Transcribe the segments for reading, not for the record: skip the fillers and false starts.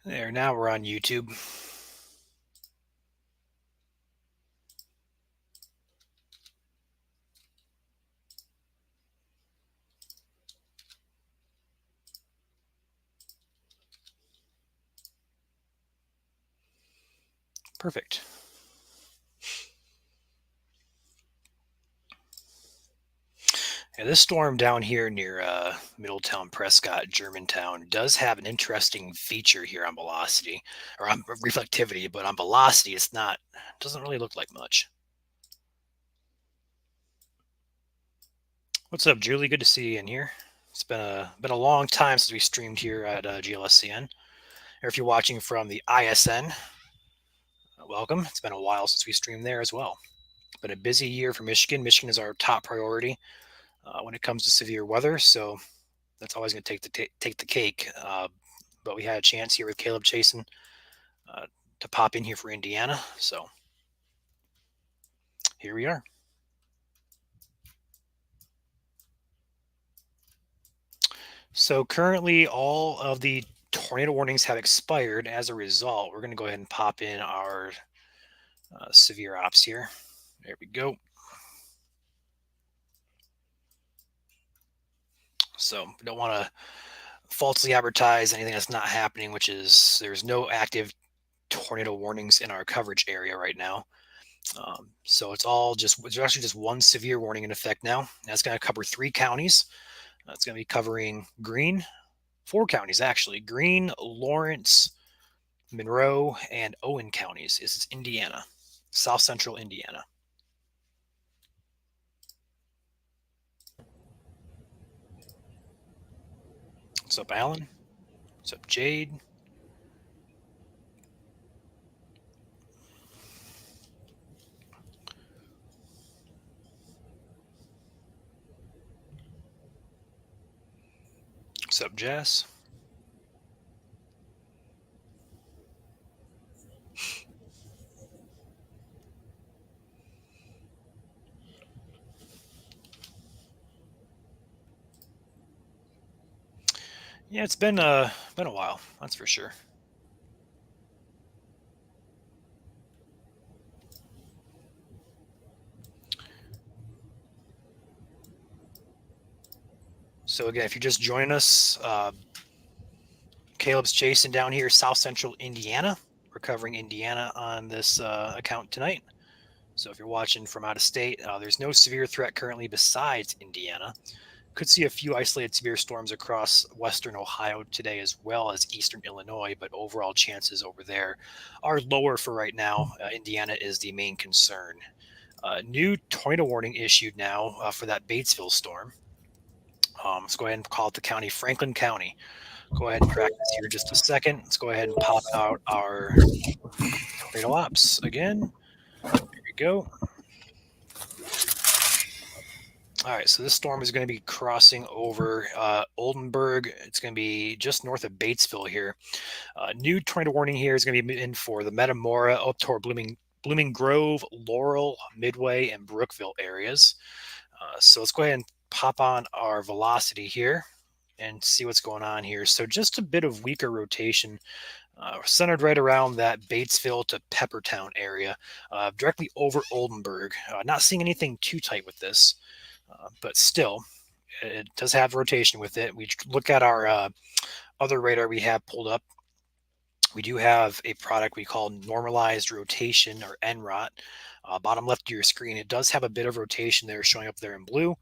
There, now we're on YouTube. Perfect. Yeah, this storm down here near Middletown, Prescott, Germantown does have an interesting feature here on velocity or on reflectivity, but on velocity, it's not, doesn't really look like much. What's up, Julie? Good to see you in here. It's been a long time since we streamed here at GLSCN. Or if you're watching from the ISN, welcome. It's been a while since we streamed there as well. Been a busy year for Michigan. Michigan is our top priority when it comes to severe weather, so that's always going to take the cake. But we had a chance here with Caleb Chasen uh, to pop in here for Indiana, so here we are. So currently, all of the tornado warnings have expired. As a result, we're going to go ahead and pop in our severe ops here. There we go. So we don't want to falsely advertise anything that's not happening, which is there's no active tornado warnings in our coverage area right now. So there's actually just one severe warning in effect now. That's going to cover 3 counties. It's going to be covering four counties actually: Greene, Lawrence, Monroe, and Owen counties. This is Indiana, South Central Indiana. What's up, Alan? What's up, Jade? What's up, Jess? Yeah, it's been a while, that's for sure. So again, if you're just joining us, Caleb's chasing down here, South Central Indiana. We're covering Indiana on this account tonight. So if you're watching from out of state, there's no severe threat currently besides Indiana. Could see a few isolated severe storms across western Ohio today as well as eastern Illinois, but overall chances over there are lower for right now. Indiana is the main concern. New tornado warning issued now for that Batesville storm. Let's go ahead and call it the county, Franklin County. Go ahead and track this here just a second. Let's go ahead and pop out our tornado ops again. There we go. All right, so this storm is going to be crossing over Oldenburg. It's going to be just north of Batesville here. New tornado warning here is going to be in for the Metamora up toward Blooming Grove, Laurel, Midway, and Brookville areas. So let's go ahead and pop on our velocity here and see what's going on here. So just a bit of weaker rotation. Centered right around that Batesville to Peppertown area, directly over Oldenburg. Not seeing anything too tight with this, but still, it does have rotation with it. We look at our other radar we have pulled up. We do have a product we call normalized rotation or NROT. Bottom left of your screen, it does have a bit of rotation there showing up there in blue.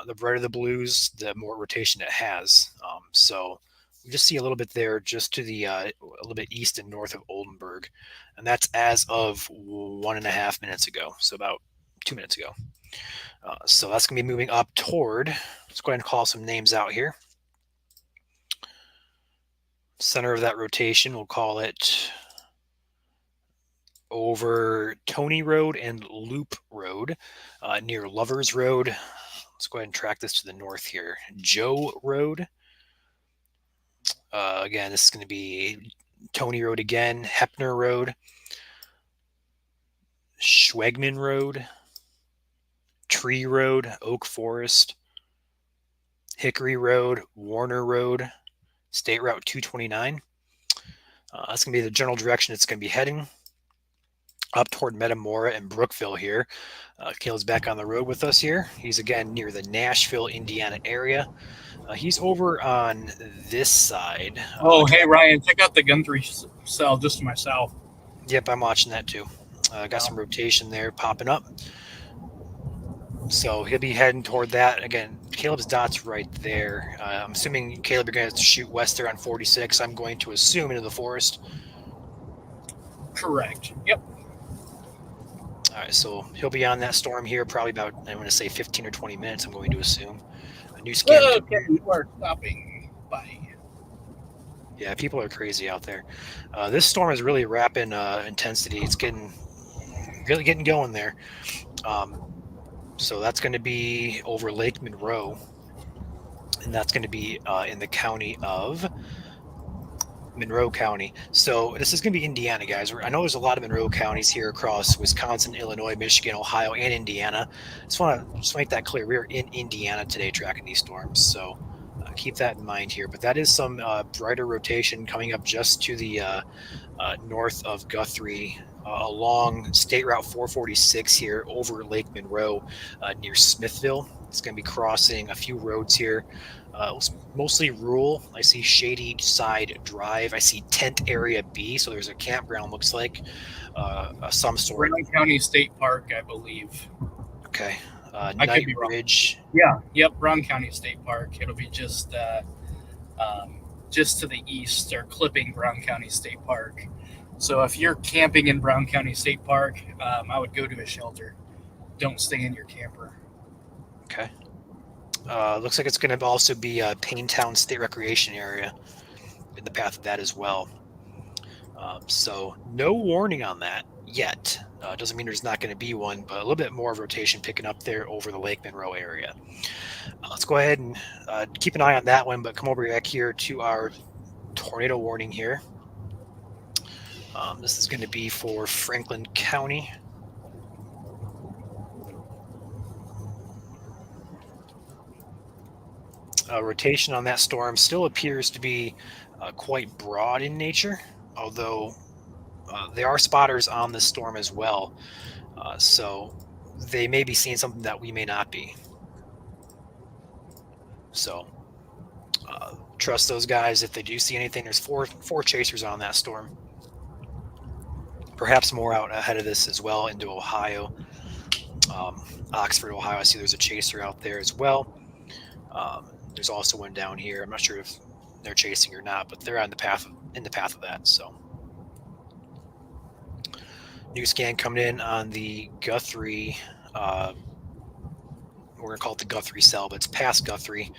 The brighter the blues, the more rotation it has. So we just see a little bit there just to the a little bit east and north of Oldenburg. And that's as of 1.5 minutes ago. So about 2 minutes ago. So that's going to be moving up toward, let's go ahead and call some names out here. Center of that rotation, we'll call it over Tony Road and Loop Road near Lovers Road. Let's go ahead and track this to the north here. Joe Road. Again, this is going to be Tony Road again, Hepner Road, Schwegman Road, Tree Road, Oak Forest, Hickory Road, Warner Road, State Route 229. That's going to be the general direction it's going to be heading up toward Metamora and Brookville here. Caleb's back on the road with us here. He's again near the Nashville, Indiana area. He's over on this side. Oh, hey Ryan, check out the gun three cell just to my south. Yep, I'm watching that too. Got Yeah, some rotation there popping up. So he'll be heading toward that. Again, Caleb's dot's right there. I'm assuming, Caleb, you're going to shoot west there on 46. I'm going to assume into the forest. correct. Yep. All right, so he'll be on that storm here probably about, I'm going to say 15 or 20 minutes, I'm going to assume. A new scan Okay, coming. you are stopping. Bye. Yeah, people are crazy out there. This storm is really rapid intensity. It's really getting going there. Um, so that's going to be over Lake Monroe, and that's going to be in the county of Monroe County. So this is going to be Indiana, guys. I know there's a lot of Monroe counties here across Wisconsin, Illinois, Michigan, Ohio, and Indiana. Just want to make that clear. We're in Indiana today tracking these storms. So keep that in mind here. But that is some brighter rotation coming up just to the north of Guthrie. Along State Route 446 here over Lake Monroe near Smithville. It's going to be crossing a few roads here. Mostly rural. I see Shady Side Drive. I see Tent Area B. So there's a campground, looks like some sort. Brown County State Park, I believe. Okay. I could Night be wrong. Ridge. Yeah. Yep. Brown County State Park. It'll be just to the east or clipping Brown County State Park. So if you're camping in Brown County State Park, I would go to a shelter. Don't stay in your camper. Okay. Looks like it's going to also be a Paintown State Recreation Area in the path of that as well. So no warning on that yet. Doesn't mean there's not going to be one, but a little bit more of rotation picking up there over the Lake Monroe area. Let's go ahead and keep an eye on that one, but come over back here to our tornado warning here. This is going to be for Franklin County. Rotation on that storm still appears to be quite broad in nature, although there are spotters on this storm as well. So they may be seeing something that we may not be. So trust those guys if they do see anything. There's four chasers on that storm. Perhaps more out ahead of this as well into Ohio. Oxford, Ohio. I see there's a chaser out there as well. There's also one down here. I'm not sure if they're chasing or not, but they're in the path of that. So new scan coming in on the Guthrie. We're going to call it the Guthrie cell, but it's past Guthrie.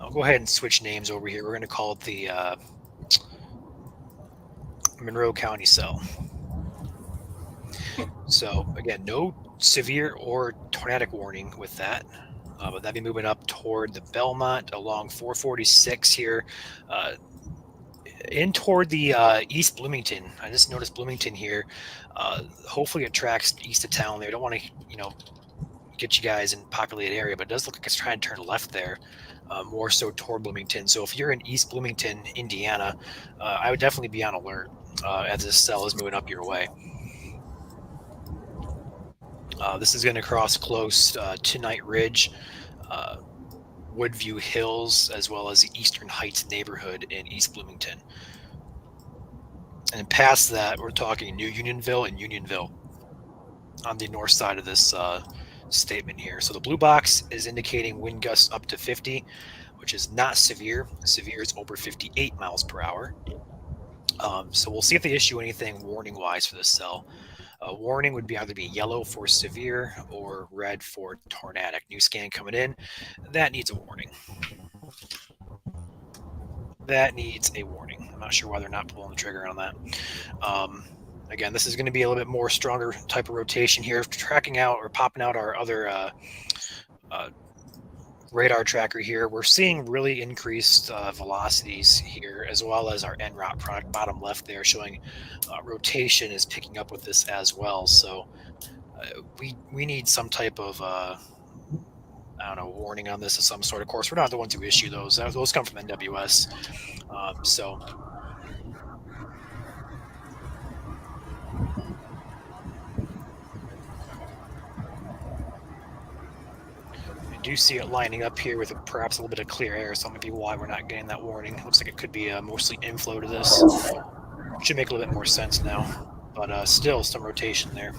I'll go ahead and switch names over here. We're going to call it the Monroe County cell. So again, no severe or tornadic warning with that. But that'd be moving up toward the Belmont along 446 here, in toward the East Bloomington. I just noticed Bloomington here. Hopefully it tracks east of town there. I don't want to, get you guys in populated area, but it does look like it's trying to turn left there, more so toward Bloomington. So if you're in East Bloomington, Indiana, I would definitely be on alert as this cell is moving up your way. This is going to cross close to Night Ridge, Woodview Hills, as well as the Eastern Heights neighborhood in East Bloomington. And past that, we're talking New Unionville and Unionville on the north side of this statement here. So the blue box is indicating wind gusts up to 50, which is not severe. Severe is over 58 miles per hour. So we'll see if they issue anything warning-wise for this cell. Warning would either be yellow for severe or red for tornadic. New scan coming in. That needs a warning. I'm not sure why they're not pulling the trigger on that. Again, this is going to be a little bit more stronger type of rotation here, tracking out or popping out our other radar tracker here. We're seeing really increased velocities here, as well as our en route product bottom left there showing rotation is picking up with this as well. So we need some type of warning on this of some sort. Of course, we're not the ones who issue those. Those come from NWS. So do see it lining up here with perhaps a little bit of clear air, so that might be why we're not getting that warning. Looks like it could be mostly inflow to this. Should make a little bit more sense now, but still some rotation there.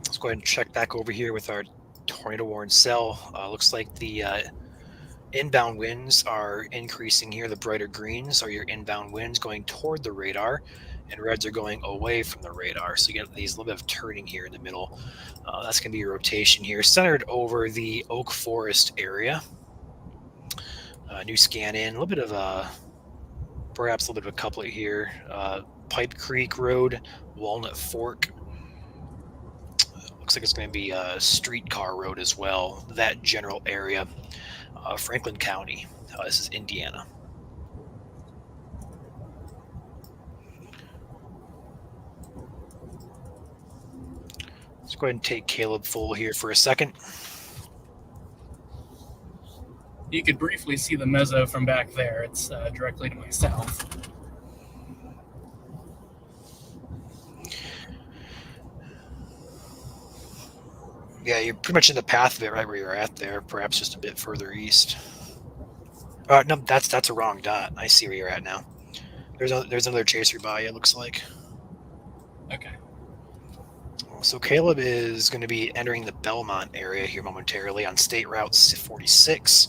Let's go ahead and check back over here with our tornado warning cell. Looks like the inbound winds are increasing here. The brighter greens are your inbound winds going toward the radar, and reds are going away from the radar. So you get these little bit of turning here in the middle. That's going to be your rotation here, centered over the oak forest area. New scan in, a little bit of perhaps a little bit of a couplet here. Pipe Creek Road, Walnut Fork. Looks like it's going to be a streetcar road as well. That general area, Franklin County. This is Indiana. Let's go ahead and take Caleb full here for a second. You could briefly see the mezzo from back there. It's directly to my south. Yeah, you're pretty much in the path of it, right where you're at there. Perhaps just a bit further east. No, that's a wrong dot. I see where you're at now. There's another chaser by you. It looks like. Okay. So Caleb is going to be entering the Belmont area here momentarily on State Route 46.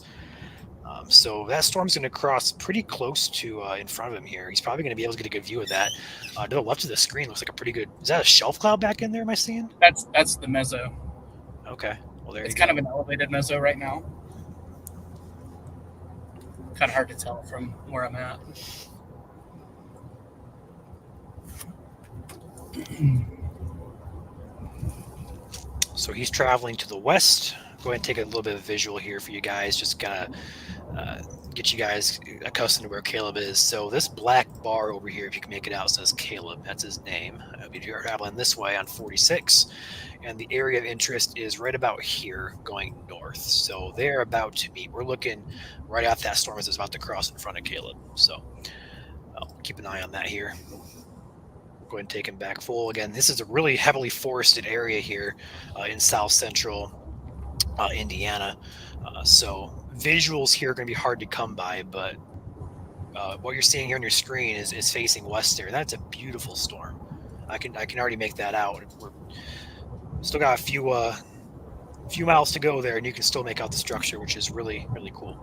So that storm's going to cross pretty close to in front of him here. He's probably going to be able to get a good view of that. To the left of the screen looks like a pretty good. Is that a shelf cloud back in there? Am I seeing? That's the mezzo. Okay. Well, there It's you kind go. of an elevated mezzo right now. Kind of hard to tell from where I'm at. So he's traveling to the west. Go ahead and take a little bit of visual here for you guys, just kind of get you guys accustomed to where Caleb is. So this black bar over here, if you can make it out, says Caleb. That's his name. If you're traveling this way on 46, and the area of interest is right about here going north. So they're about to meet. We're looking right at that storm as it's about to cross in front of Caleb. So I'll keep an eye on that here. Go ahead and take him back full. Again, this is a really heavily forested area here in south central Indiana. So visuals here are going to be hard to come by, but what you're seeing here on your screen is facing west there. That's a beautiful storm. I can already make that out. We're still got a few miles to go there, and you can still make out the structure, which is really, really cool.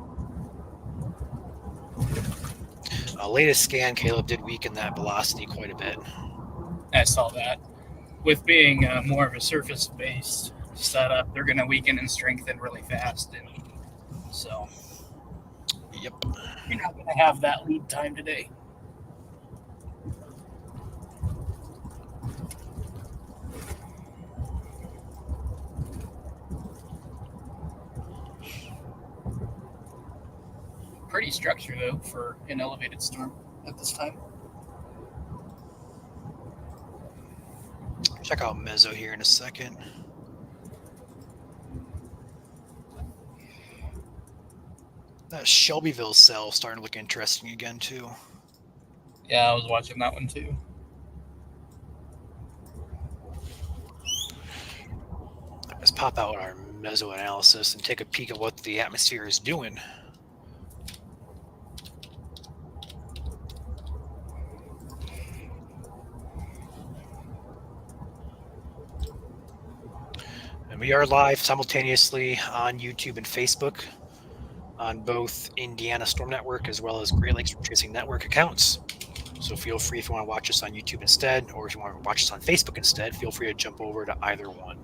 Latest scan, Caleb did weaken that velocity quite a bit. I saw that. With being more of a surface-based setup, they're going to weaken and strengthen really fast, and so Yep. you're not going to have that lead time today. Pretty structure though for an elevated storm at this time. Check out Mezzo here in a second. That Shelbyville cell starting to look interesting again too. Yeah, I was watching that one too. Let's pop out our Mezzo analysis and take a peek at what the atmosphere is doing. And we are live simultaneously on YouTube and Facebook on both Indiana Storm Network as well as Great Lakes Tracing Network accounts. So feel free if you want to watch us on YouTube instead, or if you want to watch us on Facebook instead, feel free to jump over to either one.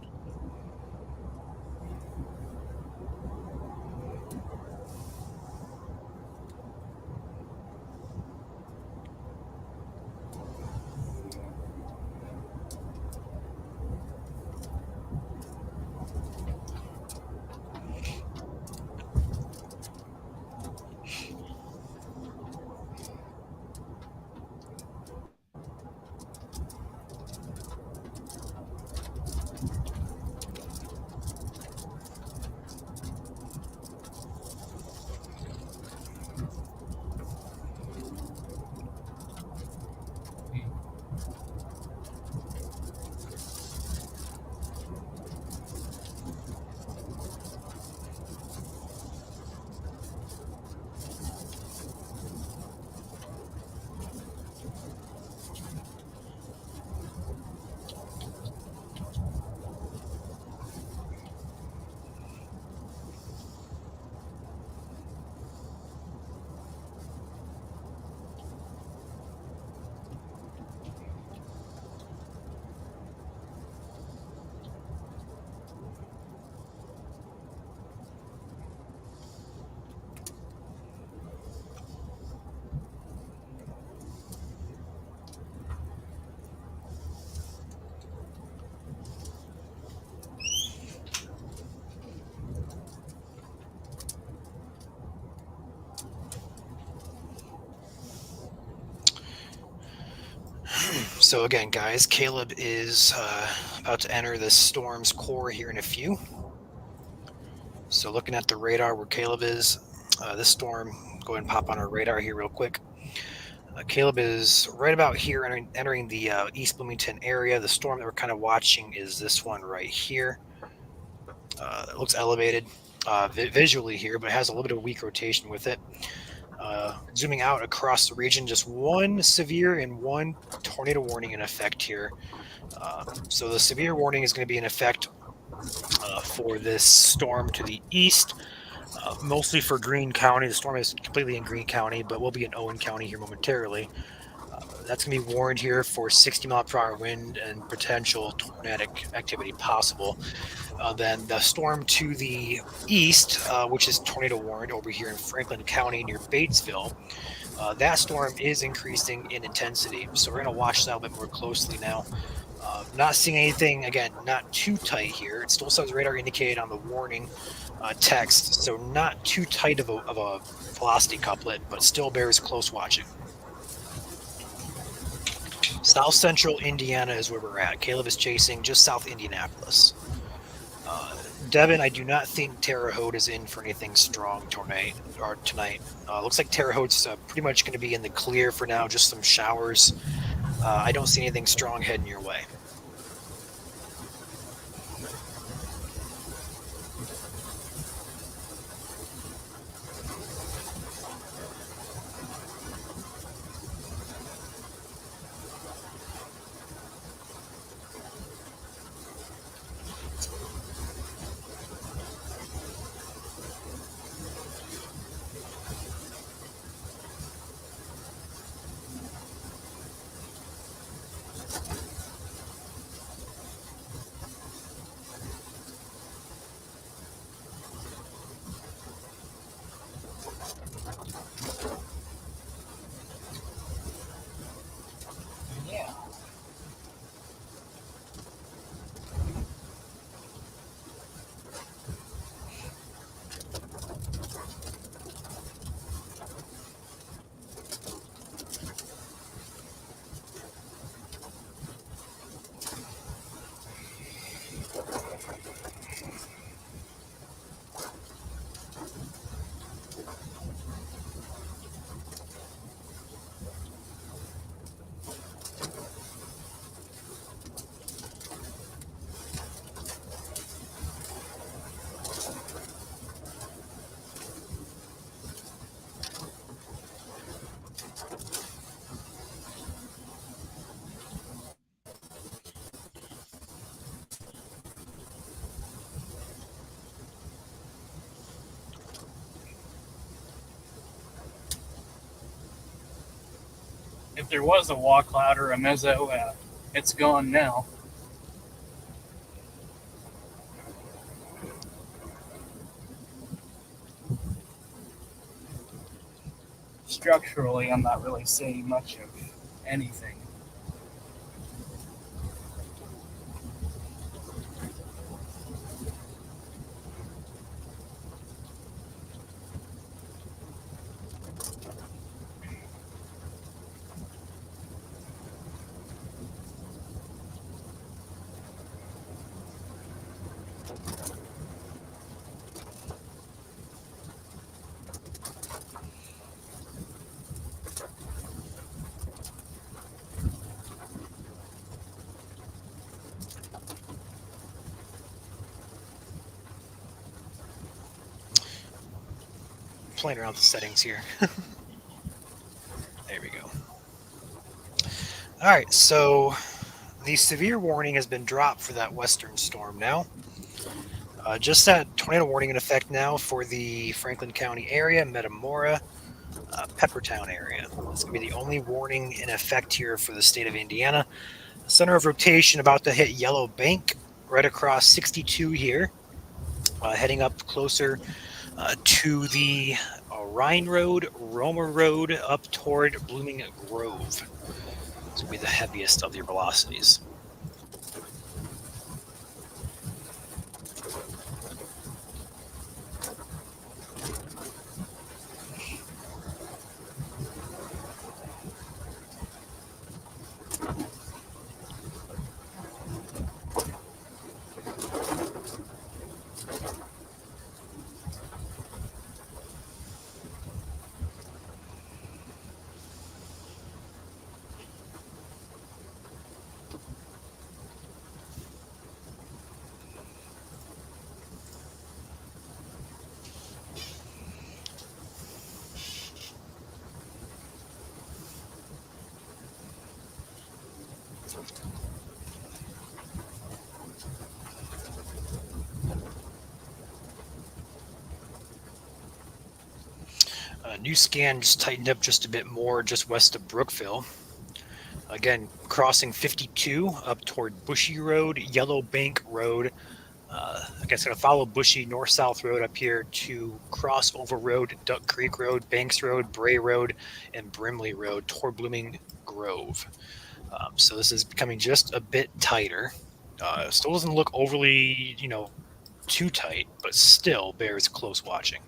So again, guys, Caleb is about to enter the storm's core here in a few. So looking at the radar where Caleb is, this storm, go ahead and pop on our radar here real quick. Caleb is right about here entering the East Bloomington area. The storm that we're kind of watching is this one right here. It looks elevated visually here, but it has a little bit of weak rotation with it. Zooming out across the region, just one severe and one tornado warning in effect here. So the severe warning is going to be in effect for this storm to the east, mostly for Greene County. The storm is completely in Greene County, but will be in Owen County here momentarily. That's going to be warned here for 60-mile-per-hour wind and potential tornadic activity possible. Then the storm to the east, which is tornado warned over here in Franklin County near Batesville, that storm is increasing in intensity. So we're going to watch that a bit more closely now. Not seeing anything, again, not too tight here. It still says radar indicated on the warning text, so not too tight of a velocity couplet, but still bears close watching. South central Indiana is where we're at. Caleb is chasing just south Indianapolis. Devin, I do not think Terre Haute is in for anything strong tonight. Looks like Terre Haute's pretty much going to be in the clear for now, just some showers. I don't see anything strong heading your way. Yeah. If there was a wall cloud or a mezzo, it's gone now. Structurally, I'm not really seeing much of anything. Playing around with the settings here. There we go. All right, so the severe warning has been dropped for that western storm now. Just that tornado warning in effect now for the Franklin County area, Metamora, Peppertown area. That's going to be the only warning in effect here for the state of Indiana. Center of rotation about to hit Yellow Bank, right across 62 here, heading up closer to the Rhine Road, Romer Road, up toward Blooming Grove. It's going to be the heaviest of your velocities. New scan just tightened up just a bit more just west of Brookville. Again, crossing 52 up toward Bushy Road, Yellow Bank Road. I guess going to follow Bushy North-South Road up here to Crossover Road, Duck Creek Road, Banks Road, Bray Road, and Brimley Road toward Blooming Grove. So this is becoming just a bit tighter. Still doesn't look overly, too tight, but still bears close watching.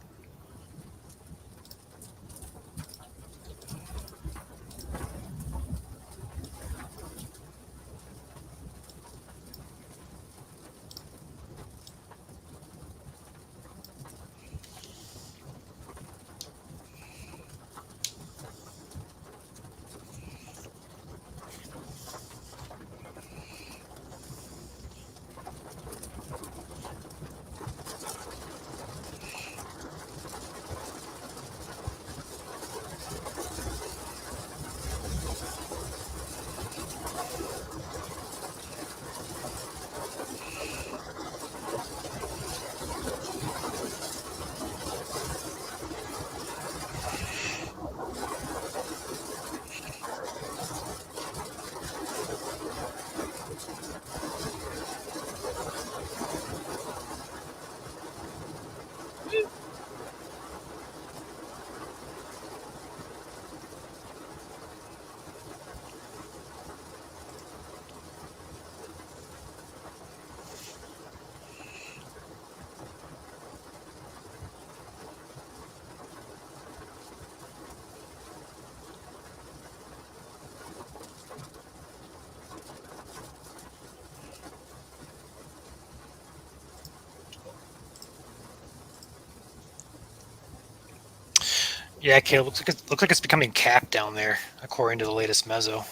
Yeah, Caleb, looks like it's becoming capped down there, according to the latest meso.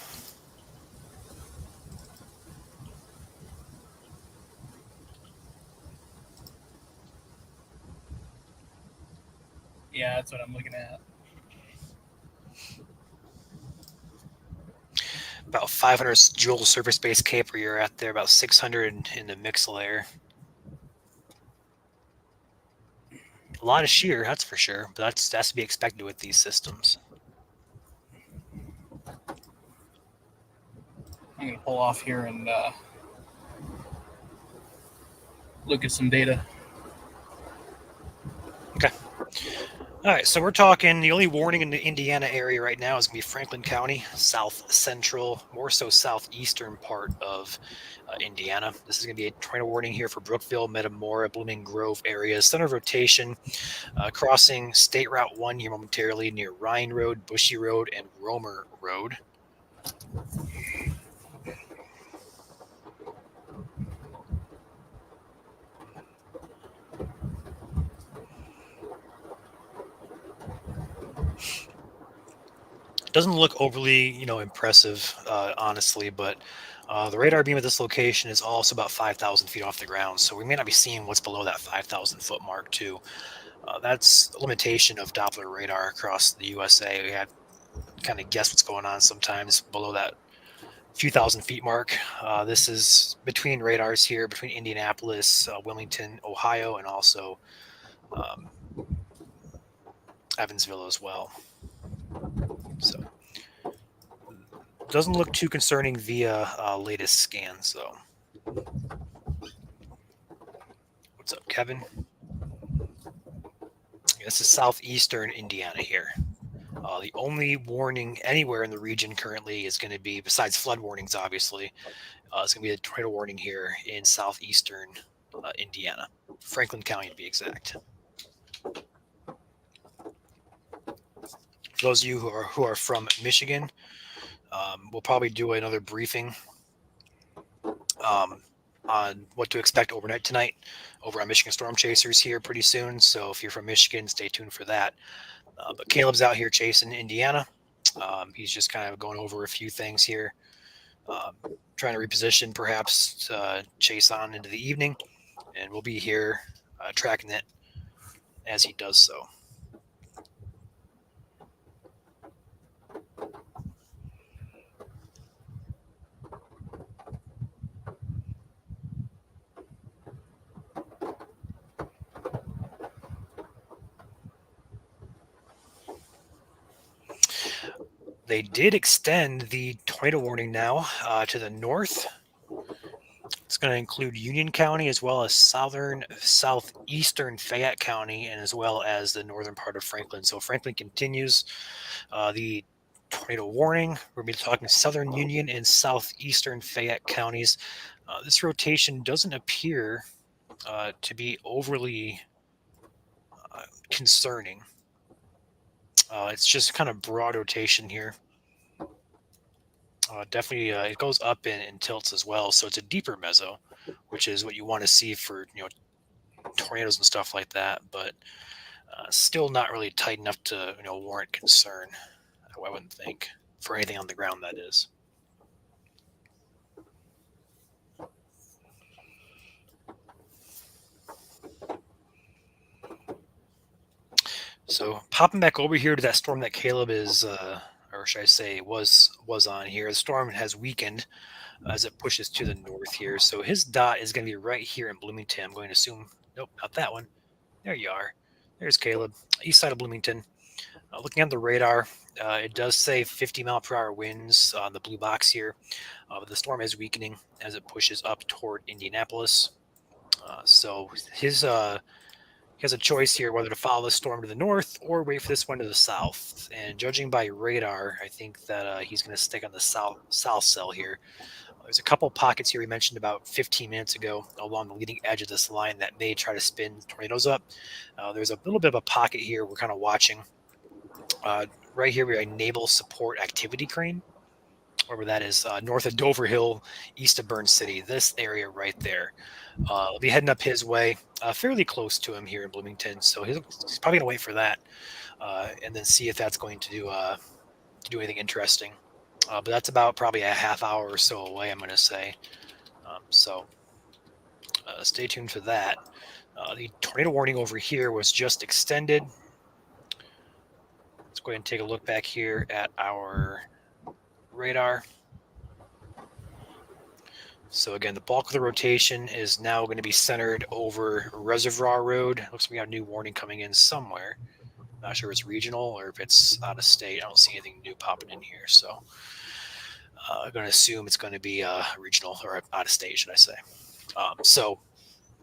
Yeah, that's what I'm looking at. About 500 joule surface-based caper you're at there, about 600 in the mix layer. A lot of shear, that's for sure, but that's to be expected with these systems. I'm going to pull off here and look at some data. Okay. All right, so we're talking the only warning in the Indiana area right now is going to be Franklin County, south central, more so southeastern part of Indiana. This is going to be a tornado warning here for Brookville, Metamora, Blooming Grove areas. Center of rotation crossing State Route 1 here momentarily near Ryan Road, Bushy Road, and Romer Road. Doesn't look overly, impressive, honestly, but the radar beam at this location is also about 5,000 feet off the ground, so we may not be seeing what's below that 5,000 foot mark too. That's a limitation of Doppler radar across the USA. We have kind of guess what's going on sometimes below that few thousand feet mark. This is between radars here, between Indianapolis, Wilmington, Ohio, and also um, Evansville as well. So doesn't look too concerning via latest scans, though. What's up, Kevin? This is southeastern Indiana here. The only warning anywhere in the region currently is going to be, besides flood warnings, obviously, it's going to be a tornado warning here in southeastern Indiana, Franklin County to be exact. For those of you who are from Michigan, we'll probably do another briefing on what to expect overnight tonight over on Michigan Storm Chasers here pretty soon. So if you're from Michigan, stay tuned for that. But Caleb's out here chasing Indiana. He's just kind of going over a few things here, trying to reposition, perhaps chase on into the evening, and we'll be here tracking it as he does so. They did extend the tornado warning now to the north. It's going to include Union County as well as southeastern Fayette County and as well as the northern part of Franklin. So Franklin continues the tornado warning. We're going to be talking southern Union and southeastern Fayette counties. This rotation doesn't appear to be overly concerning. It's just kind of broad rotation here. Definitely, it goes up in tilts as well, so it's a deeper meso, which is what you want to see for tornadoes and stuff like that. But still not really tight enough to warrant concern. I wouldn't think for anything on the ground that is. So popping back over here to that storm that Caleb is, or should I say, was on here. The storm has weakened as it pushes to the north here. So his dot is going to be right here in Bloomington. I'm going to assume. Nope, not that one. There you are. There's Caleb, east side of Bloomington. Looking at the radar, it does say 50-mile-per-hour winds on the blue box here. But the storm is weakening as it pushes up toward Indianapolis. So he has a choice here whether to follow the storm to the north or wait for this one to the south. And judging by radar, I think that he's going to stick on the south cell here. There's a couple pockets here we mentioned about 15 minutes ago along the leading edge of this line that may try to spin tornadoes up. There's a little bit of a pocket here we're kind of watching. Right here, we have a naval support activity crane, wherever that is, north of Dover Hill, east of Burn City. This area right there. I'll be heading up his way, fairly close to him here in Bloomington. So he's probably going to wait for that and then see if that's going to do anything interesting. But that's about probably a half hour or so away, I'm going to say. So stay tuned for that. The tornado warning over here was just extended. Let's go ahead and take a look back here at our radar. So again, the bulk of the rotation is now going to be centered over Reservoir Road. Looks like we got a new warning coming in somewhere. Not sure if it's regional or if it's out of state. I don't see anything new popping in here. So I'm going to assume it's going to be regional or out of state, should I say. So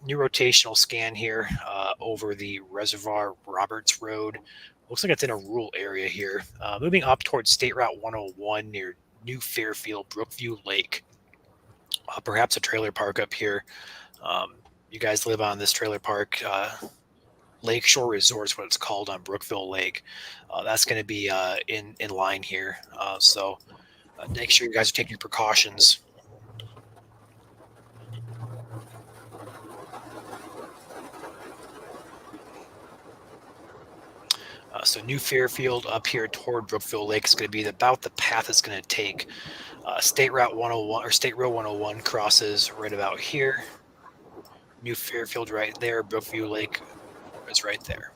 new rotational scan here over the Reservoir Roberts Road. Looks like it's in a rural area here. Moving up towards State Route 101 near New Fairfield, Brookview Lake. Perhaps a trailer park up here. You guys live on this trailer park. Lakeshore Resort is what it's called on Brookville Lake. That's going to be in line here. So make sure you guys are taking your precautions. So New Fairfield up here toward Brookville Lake is going to be about the path it's going to take. State Route 101 or State Road 101 crosses right about here. New Fairfield right there. Brookview Lake is right there.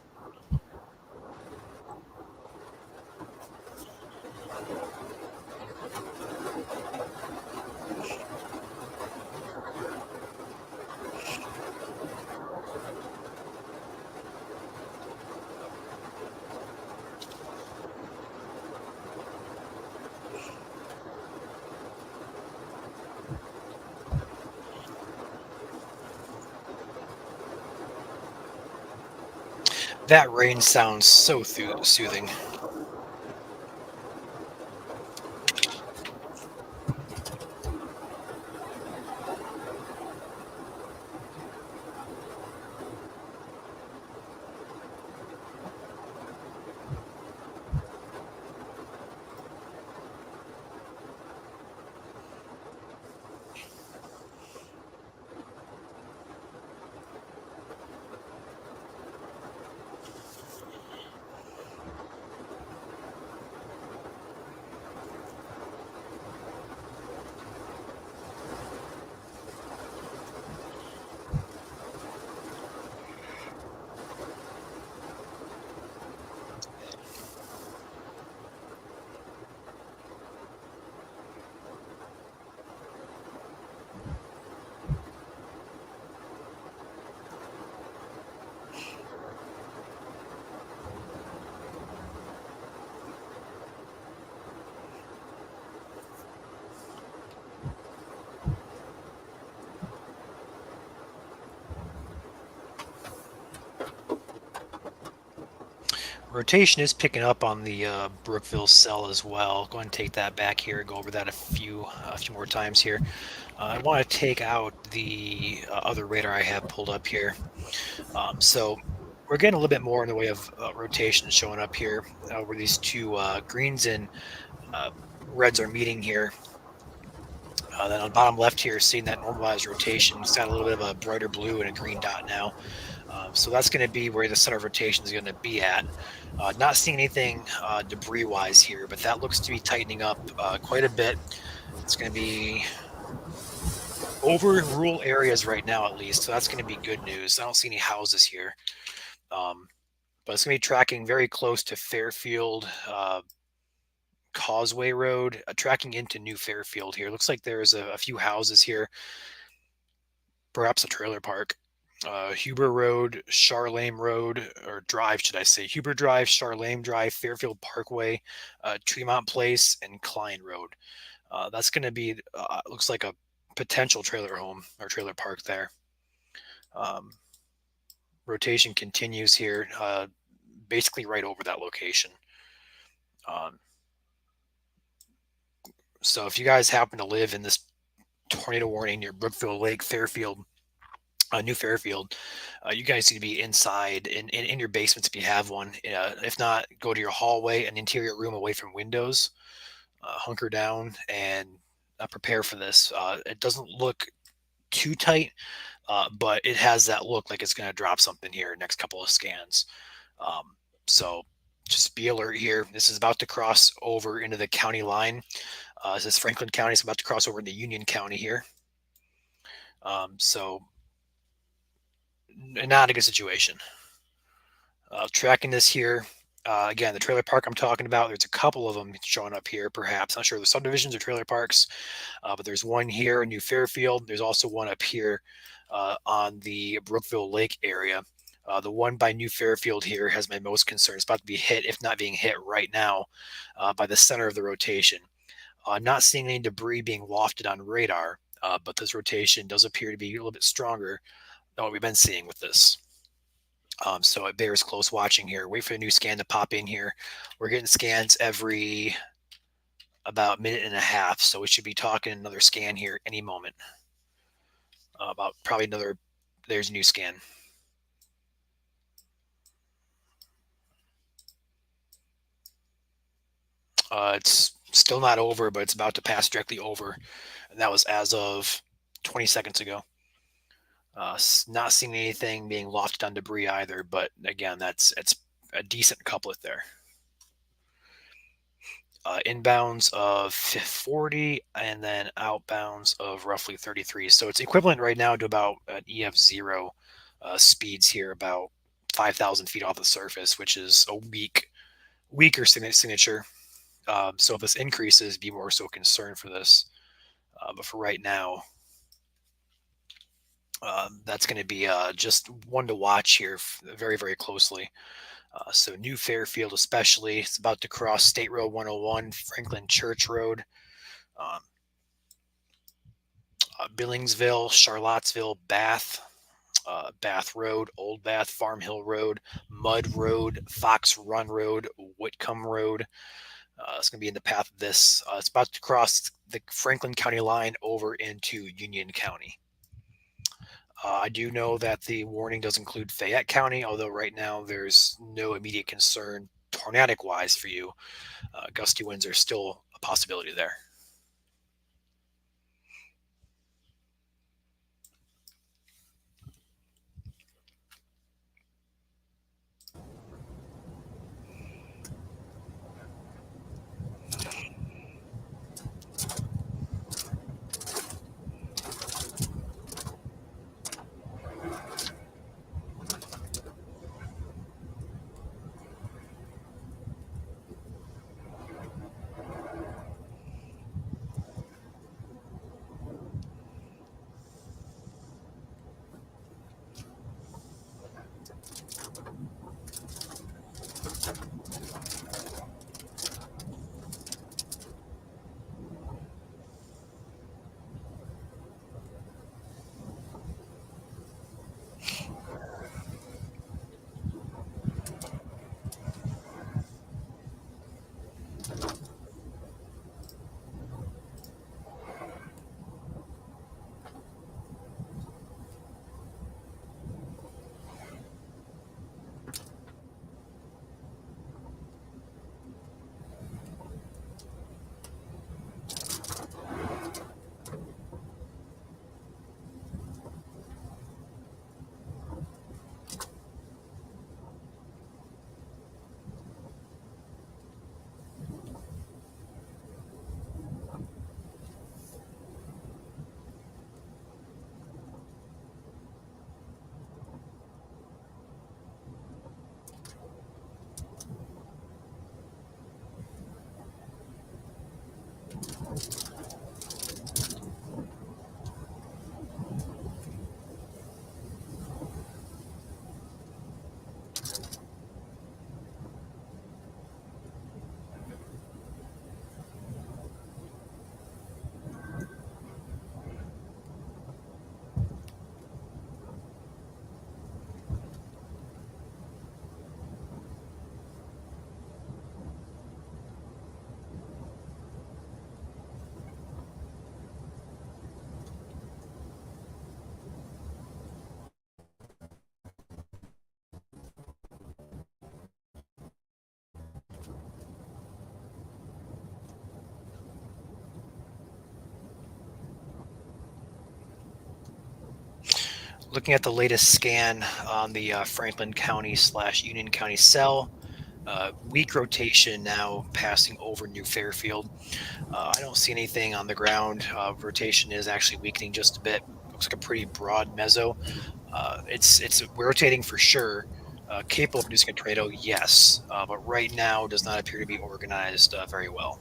That rain sounds so soothing. Rotation is picking up on the Brookville cell as well. Go ahead and take that back here. Go over that a few more times here. I want to take out the other radar I have pulled up here. So we're getting a little bit more in the way of rotation showing up here, where these two greens and uh, reds are meeting here. Then on the bottom left here, seeing that normalized rotation, it's got a little bit of a brighter blue and a green dot now. So that's going to be where the center of rotation is going to be at. Not seeing anything debris wise here, but that looks to be tightening up quite a bit. It's going to be over rural areas right now, at least. So that's going to be good news. I don't see any houses here. Um, but it's going to be tracking very close to Fairfield Causeway Road, tracking into New Fairfield here. Looks like there's a few houses here, perhaps a trailer park. Huber Road, Charlame Road, or Drive, should I say? Huber Drive, Charlame Drive, Fairfield Parkway, Tremont Place, and Klein Road. That's going to be, looks like a potential trailer home or trailer park there. Um, Rotation continues here, basically right over that location. Um, so if you guys happen to live in this tornado warning near Brookville Lake, Fairfield, New Fairfield, you guys need to be inside in your basements if you have one. If not, go to your hallway, an interior room away from windows, hunker down, and prepare for this. It doesn't look too tight, but it has that look like it's going to drop something here next couple of scans. So just be alert here. This is about to cross over into the county line. This is Franklin County. It's about to cross over into Union County here. So not a good situation. Tracking this here. Again, the trailer park I'm talking about, there's a couple of them showing up here, perhaps. Not sure the subdivisions or trailer parks, but there's one here in New Fairfield. There's also one up here on the Brookville Lake area. The one by New Fairfield here has my most concern. It's about to be hit, if not being hit right now, by the center of the rotation. Not seeing any debris being wafted on radar, but this rotation does appear to be a little bit stronger than what we've been seeing with this. So it bears close watching here. Wait for the new scan to pop in here. We're getting scans every about minute and a half, so we should be talking another scan here any moment. About probably another. There's a new scan. It's still not over, but it's about to pass directly over, and that was as of 20 seconds ago. Not seeing anything being lofted on debris either, but again, it's a decent couplet there. Inbounds of 40 and then outbounds of roughly 33. So it's equivalent right now to about an EF0 speeds here, about 5,000 feet off the surface, which is a weaker signature. So if this increases, be more so concerned for this. But for right now, that's going to be just one to watch here very, very closely. So New Fairfield especially, it's about to cross State Road 101, Franklin Church Road, um, Billingsville, Charlottesville, Bath, Bath Road, Old Bath, Farm Hill Road, Mud Road, Fox Run Road, Whitcomb Road. It's going to be in the path of this. It's about to cross the Franklin County line over into Union County. I do know that the warning does include Fayette County, although right now there's no immediate concern tornadic wise for you. Gusty winds are still a possibility there. Looking at the latest scan on the Franklin County slash Union County cell, weak rotation now passing over New Fairfield. I don't see anything on the ground. Rotation is actually weakening just a bit. Looks like a pretty broad meso. It's rotating for sure. Capable of producing a tornado, yes, but right now does not appear to be organized very well.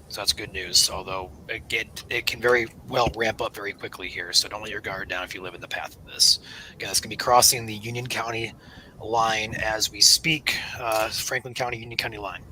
So that's good news. Although it can very well ramp up very quickly here. So don't let your guard down if you live in the path of this. Again, it's going to be crossing the Union County line as we speak. Franklin County, Union County line.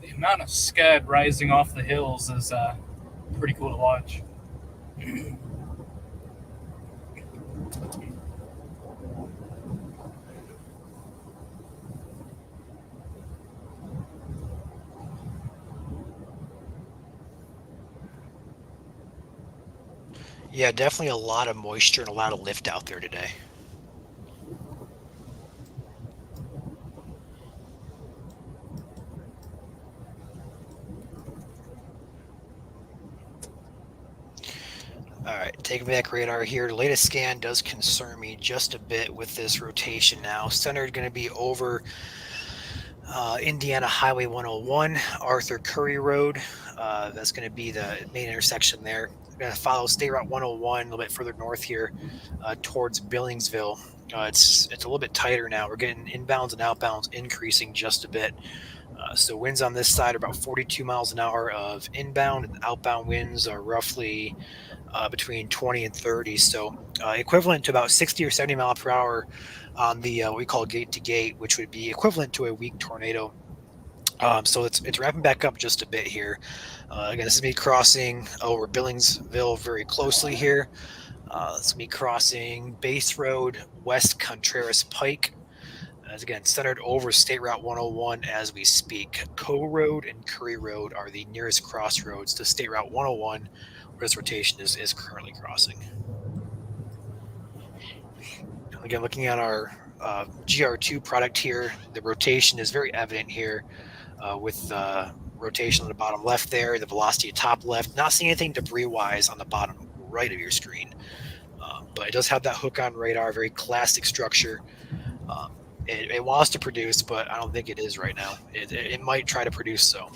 The amount of scud rising off the hills is pretty cool to watch. Yeah, definitely a lot of moisture and a lot of lift out there today. All right, taking back radar here. The latest scan does concern me just a bit with this rotation now. Centered going to be over Indiana Highway 101, Arthur Curry Road. That's going to be the main intersection there. We're going to follow State Route 101 a little bit further north here towards Billingsville. It's a little bit tighter now. We're getting inbounds and outbounds increasing just a bit. So winds on this side are about 42 miles an hour of inbound, and outbound winds are roughly between 20 and 30. So equivalent to about 60 or 70 mile per hour on the what we call gate to gate, which would be equivalent to a weak tornado. So it's wrapping back up just a bit here. Again, this is me crossing over Billingsville very closely here. It's gonna be crossing Base Road, West Contreras Pike. As again, centered over State Route 101 as we speak. Co Road and Curry Road are the nearest crossroads to State Route 101, where this rotation is currently crossing. Again, looking at our GR2 product here, the rotation is very evident here with rotation on the bottom left there, the velocity top left. Not seeing anything debris wise on the bottom right of your screen, but it does have that hook on radar, very classic structure. Um, it wants to produce, but I don't think it is right now. It might try to produce so.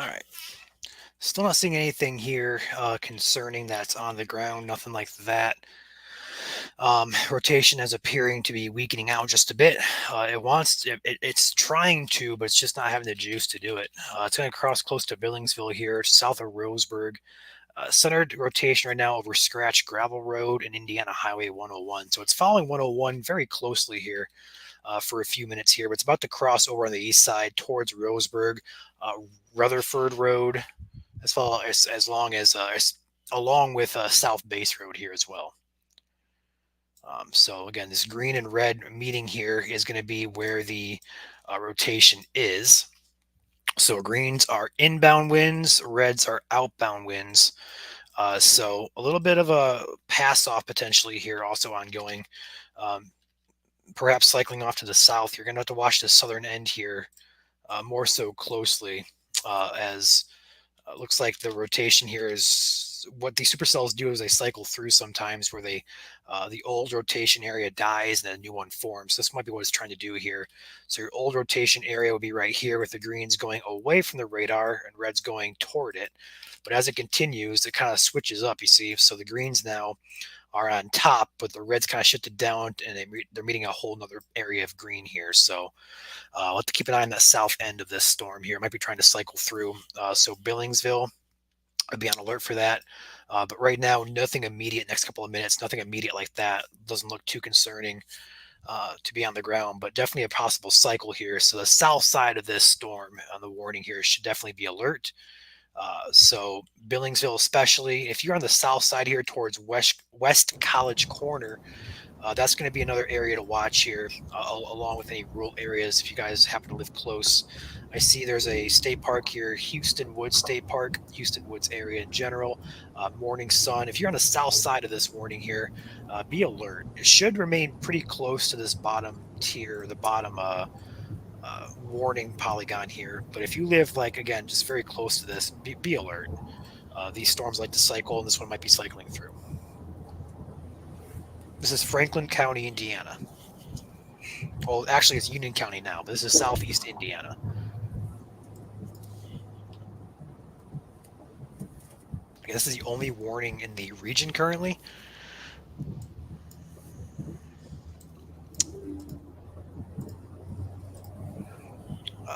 All right. Still not seeing anything here concerning that's on the ground. Nothing like that. Rotation is appearing to be weakening out just a bit. It's trying to, but it's just not having the juice to do it. It's going to cross close to Billingsville here, south of Roseburg. Centered rotation right now over Scratch Gravel Road and Indiana Highway 101. So it's following 101 very closely here for a few minutes here, but it's about to cross over on the east side towards Roseburg, uh, Rutherford Road, as well as long as along with South Base Road here as well. So again, this green and red meeting here is going to be where the rotation is. So greens are inbound winds, reds are outbound winds. So a little bit of a pass off potentially here, also ongoing. Um, Perhaps cycling off to the south. You're going to have to watch the southern end here more so closely as looks like the rotation here is what the supercells do is they cycle through sometimes where they the old rotation area dies and then a new one forms. This might be what it's trying to do here. So your old rotation area would be right here with the greens going away from the radar and reds going toward it. But as it continues, it kind of switches up, you see. So the greens now are on top, but the reds kind of shifted down and they're meeting a whole nother area of green here. So we'll have to keep an eye on that south end of this storm here. It might be trying to cycle through. So Billingsville, I'd be on alert for that. But right now, nothing immediate. Next couple of minutes, nothing immediate like that. Doesn't look too concerning to be on the ground, but definitely a possible cycle here. So the south side of this storm on the warning here should definitely be alert. So Billingsville, especially if you're on the south side here towards West College Corner, that's going to be another area to watch here, along with any rural areas if you guys happen to live close. I see there's a state park here, Houston Woods State Park, Houston Woods area in general. Morning sun. If you're on the south side of this warning here, be alert. It should remain pretty close to this bottom tier, the bottom warning polygon here. But if you live, like, again, just very close to this, be alert. These storms like to cycle, and this one might be cycling through. This is Franklin County, Indiana. Well, actually, it's Union County now, but this is southeast Indiana. Okay, this is the only warning in the region currently.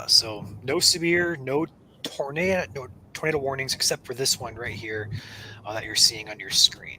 So no tornado warnings except for this one right here that you're seeing on your screen.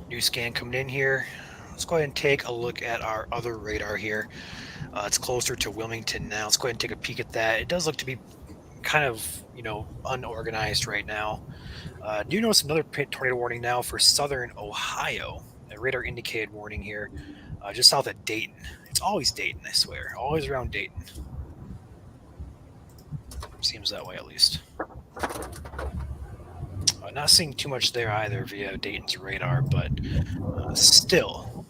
New scan coming in here. Let's go ahead and take a look at our other radar here. It's closer to Wilmington now. Let's go ahead and take a peek at that. It does look to be kind of, unorganized right now. Do you notice another tornado warning now for southern Ohio? A radar indicated warning here, just south of Dayton. It's always Dayton, I swear. Always around Dayton. Seems that way, at least. Not seeing too much there either via Dayton's radar, but still.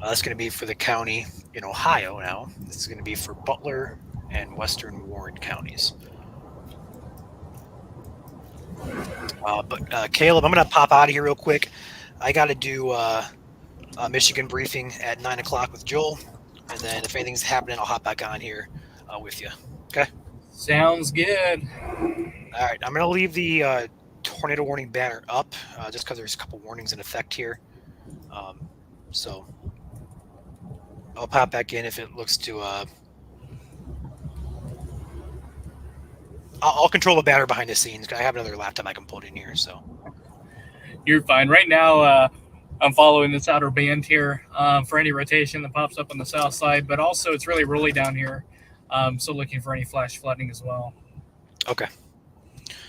That's going to be for the county in Ohio now. This is going to be for Butler and Western Warren counties. But Caleb, I'm going to pop out of here real quick. I got to do a Michigan briefing at 9 o'clock with Joel. And then if anything's happening, I'll hop back on here with you. Okay? Sounds good. All right. I'm going to leave the tornado warning banner up just because there's a couple warnings in effect here. So I'll pop back in if it looks to... I'll control the banner behind the scenes. I have another laptop I can put in here, so... You're fine. Right now, I'm following this outer band here for any rotation that pops up on the south side, but also it's really down here. So looking for any flash flooding as well. Okay.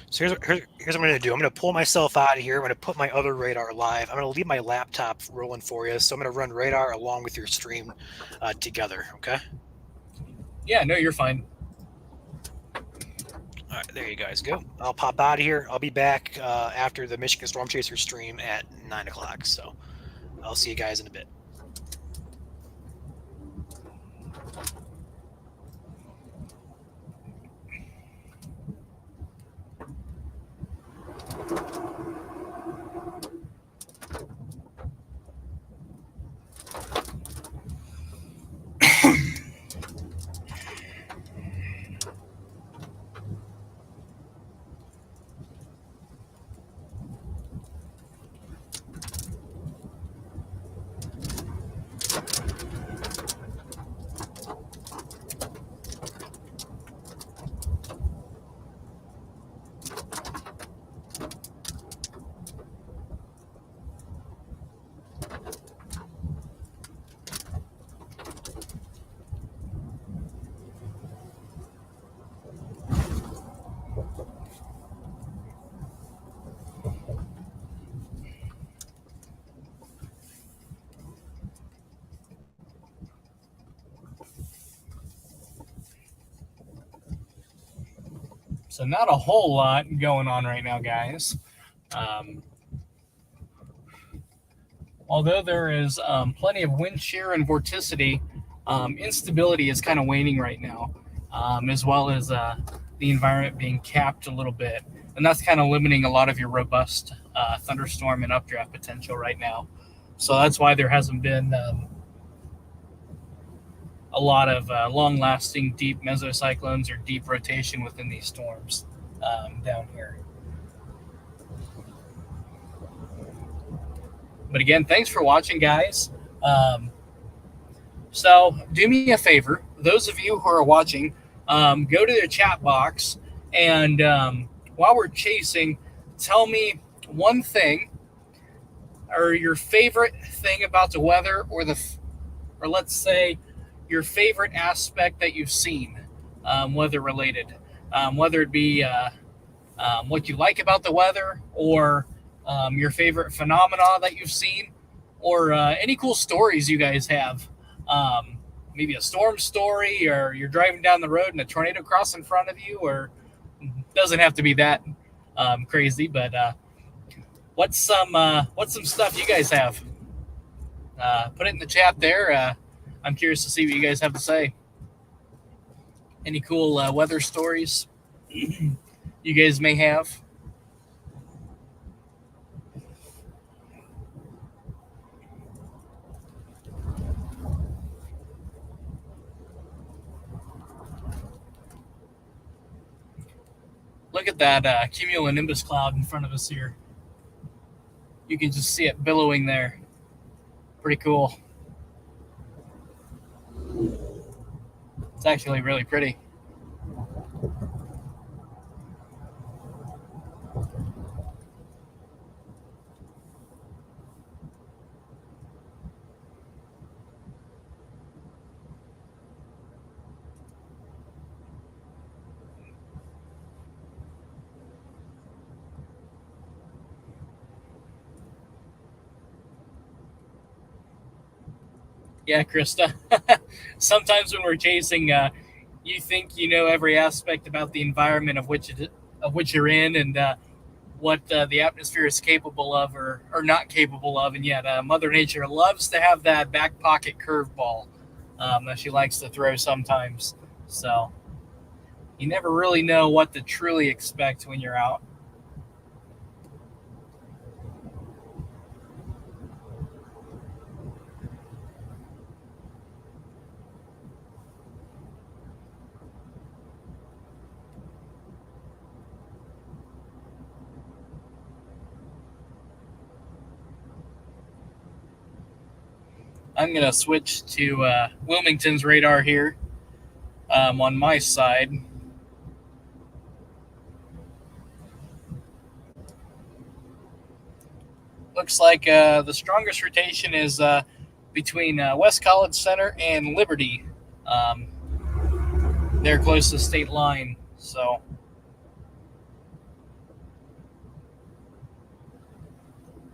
So here's what I'm going to do. I'm going to pull myself out of here. I'm going to put my other radar live. I'm going to leave my laptop rolling for you. So I'm going to run radar along with your stream together, okay? Yeah, no, you're fine. All right, there you guys go. I'll pop out of here. I'll be back after the Michigan Storm Chaser stream at 9 o'clock. So I'll see you guys in a bit. So not a whole lot going on right now, guys. Um, although there is plenty of wind shear and vorticity, instability is kind of waning right now, as well as the environment being capped a little bit. And that's kind of limiting a lot of your robust thunderstorm and updraft potential right now. So that's why there hasn't been a lot of long lasting deep mesocyclones or deep rotation within these storms down here. But again, thanks for watching, guys. So do me a favor, those of you who are watching, go to the chat box and while we're chasing, tell me one thing or your favorite thing about the weather, or let's say your favorite aspect that you've seen, weather related, whether it be what you like about the weather, or your favorite phenomena that you've seen, or any cool stories you guys have. Maybe a storm story, or you're driving down the road and a tornado crossed in front of you, or doesn't have to be that crazy. But what's some stuff you guys have? Put it in the chat there. I'm curious to see what you guys have to say. Any cool weather stories you guys may have? Look at that cumulonimbus cloud in front of us here. You can just see it billowing there. Pretty cool. It's actually really pretty. Yeah, Krista. Sometimes when we're chasing, you think you know every aspect about the environment of which you're in, and what the atmosphere is capable of, or not capable of, and yet Mother Nature loves to have that back pocket curveball that she likes to throw sometimes. So you never really know what to truly expect when you're out. I'm going to switch to Wilmington's radar here on my side. Looks like the strongest rotation is between West College Center and Liberty. Um, they're close to the state line, so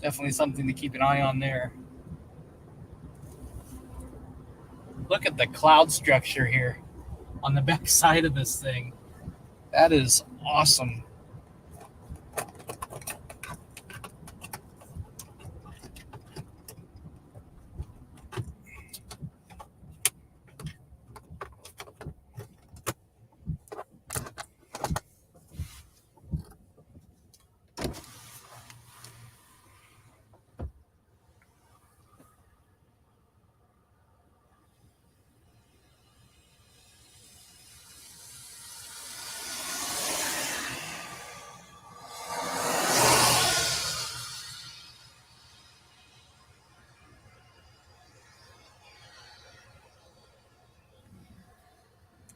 definitely something to keep an eye on there. Look at the cloud structure here on the back side of this thing. That is awesome.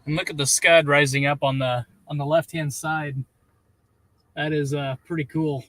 And look at the scud rising up on the left hand side. That is pretty cool.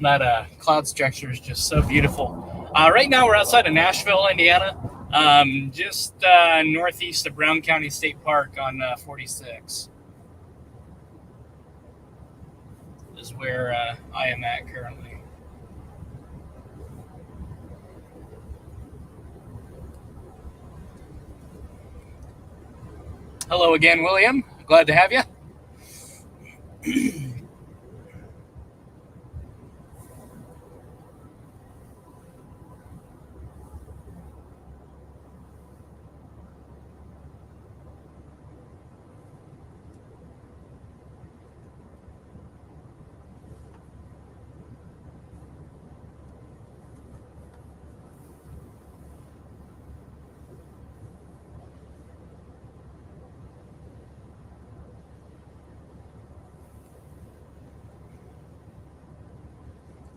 That cloud structure is just so beautiful. Right now, we're outside of Nashville, Indiana, just northeast of Brown County State Park on 46 is where I am at currently. Hello again, William. Glad to have you.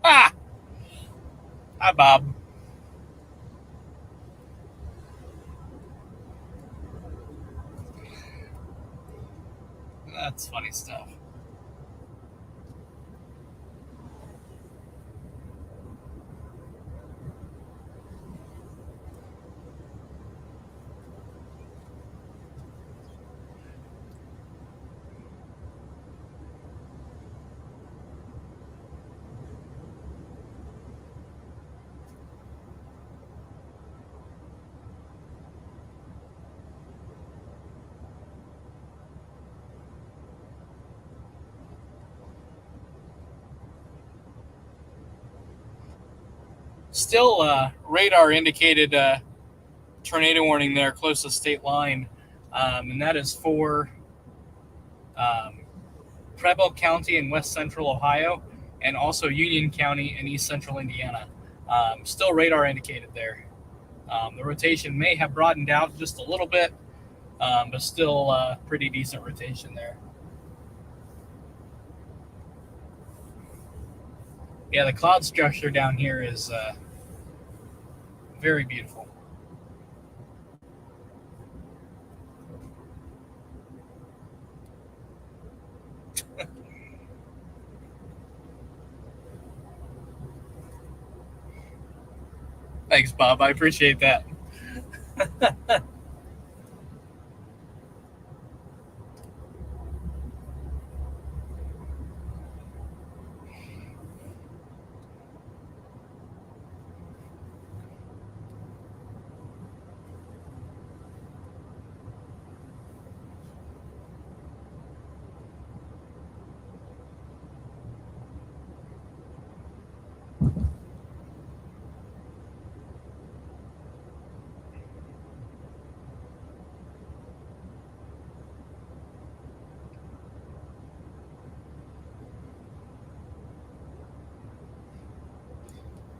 Ah, hi, Bob. That's funny stuff. Still, radar indicated tornado warning there, closest state line, and that is for um, Preble County in west central Ohio, and also Union County in east central Indiana. Still radar indicated there. The rotation may have broadened out just a little bit, but still pretty decent rotation there. Yeah, the cloud structure down here is very beautiful. Thanks, Bob. I appreciate that.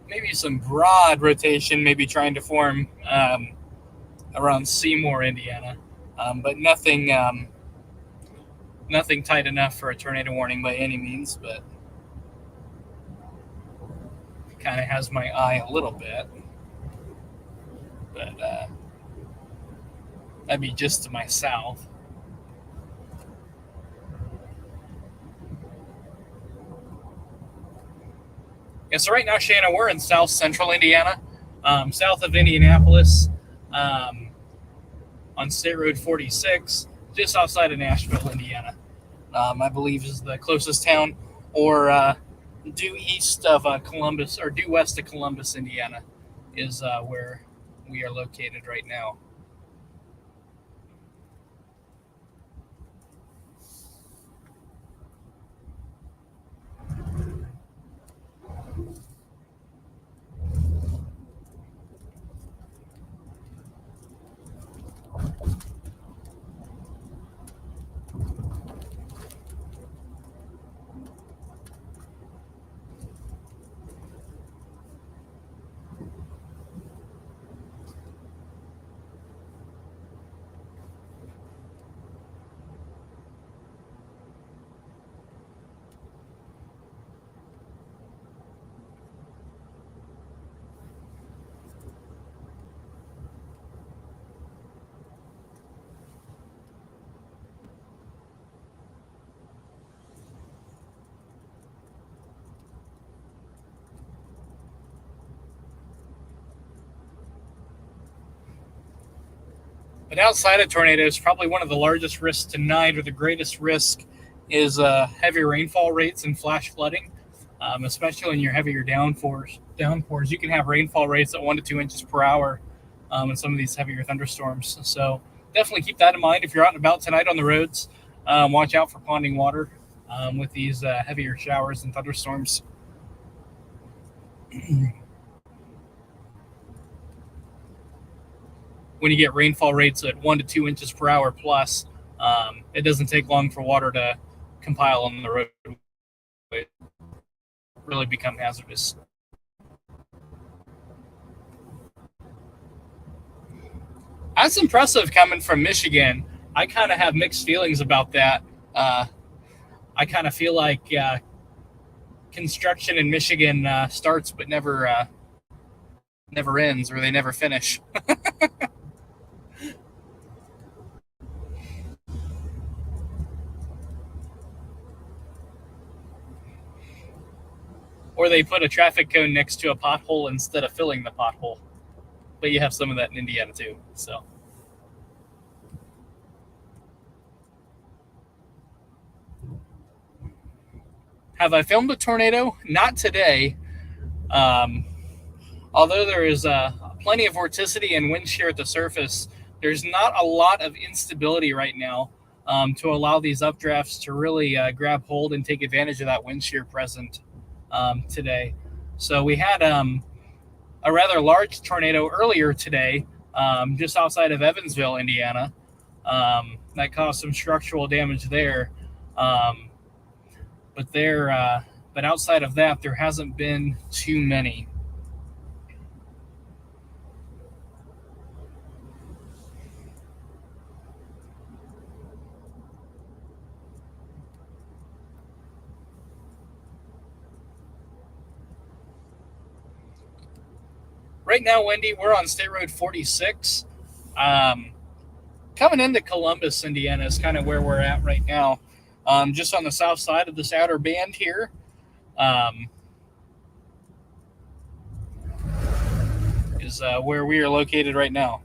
Maybe some broad rotation, maybe trying to form around Seymour, Indiana, but nothing tight enough for a tornado warning by any means. But kind of has my eye a little bit. But that'd be just to my south. Yeah, so right now, Shanna, we're in south central Indiana, south of Indianapolis, um, on State Road 46, just outside of Nashville, Indiana. I believe is the closest town, or due east of Columbus, or due west of Columbus, Indiana, is where we are located right now. But outside of tornadoes, probably one of the largest risks tonight, or the greatest risk, is heavy rainfall rates and flash flooding. Especially in your heavier downpours, you can have rainfall rates at 1 to 2 inches per hour in some of these heavier thunderstorms. So definitely keep that in mind if you're out and about tonight on the roads. Watch out for ponding water with these heavier showers and thunderstorms. When you get rainfall rates at 1 to 2 inches per hour plus, it doesn't take long for water to compile on the roadway, really become hazardous. That's impressive coming from Michigan. I kind of have mixed feelings about that. I kind of feel like construction in Michigan starts but never ends, or they never finish. Or they put a traffic cone next to a pothole instead of filling the pothole. But you have some of that in Indiana too. So, have I filmed a tornado? Not today. Um, Although there is plenty of vorticity and wind shear at the surface, there's not a lot of instability right now to allow these updrafts to really grab hold and take advantage of that wind shear present today. So we had a rather large tornado earlier today, just outside of Evansville, Indiana, that caused some structural damage there. Um, but outside of that, there hasn't been too many. Right now, Wendy, we're on State Road 46. Um, Coming into Columbus, Indiana is kind of where we're at right now. Just on the south side of this outer band here. Um, is where we are located right now.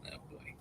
Oh boy.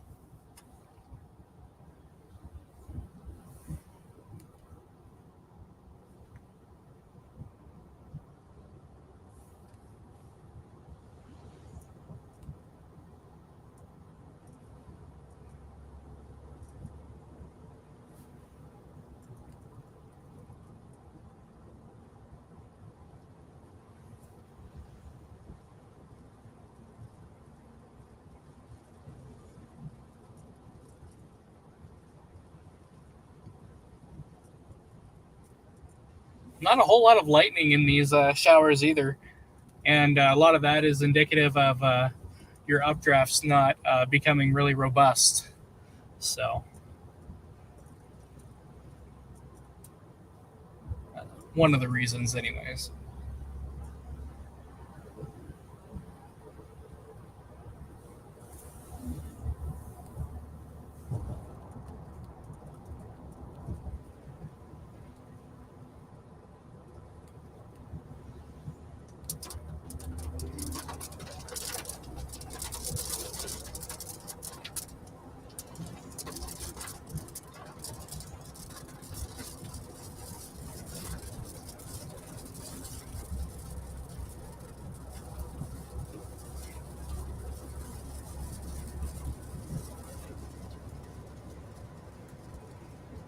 Not a whole lot of lightning in these showers either, and a lot of that is indicative of your updrafts not becoming really robust. So, one of the reasons, anyways.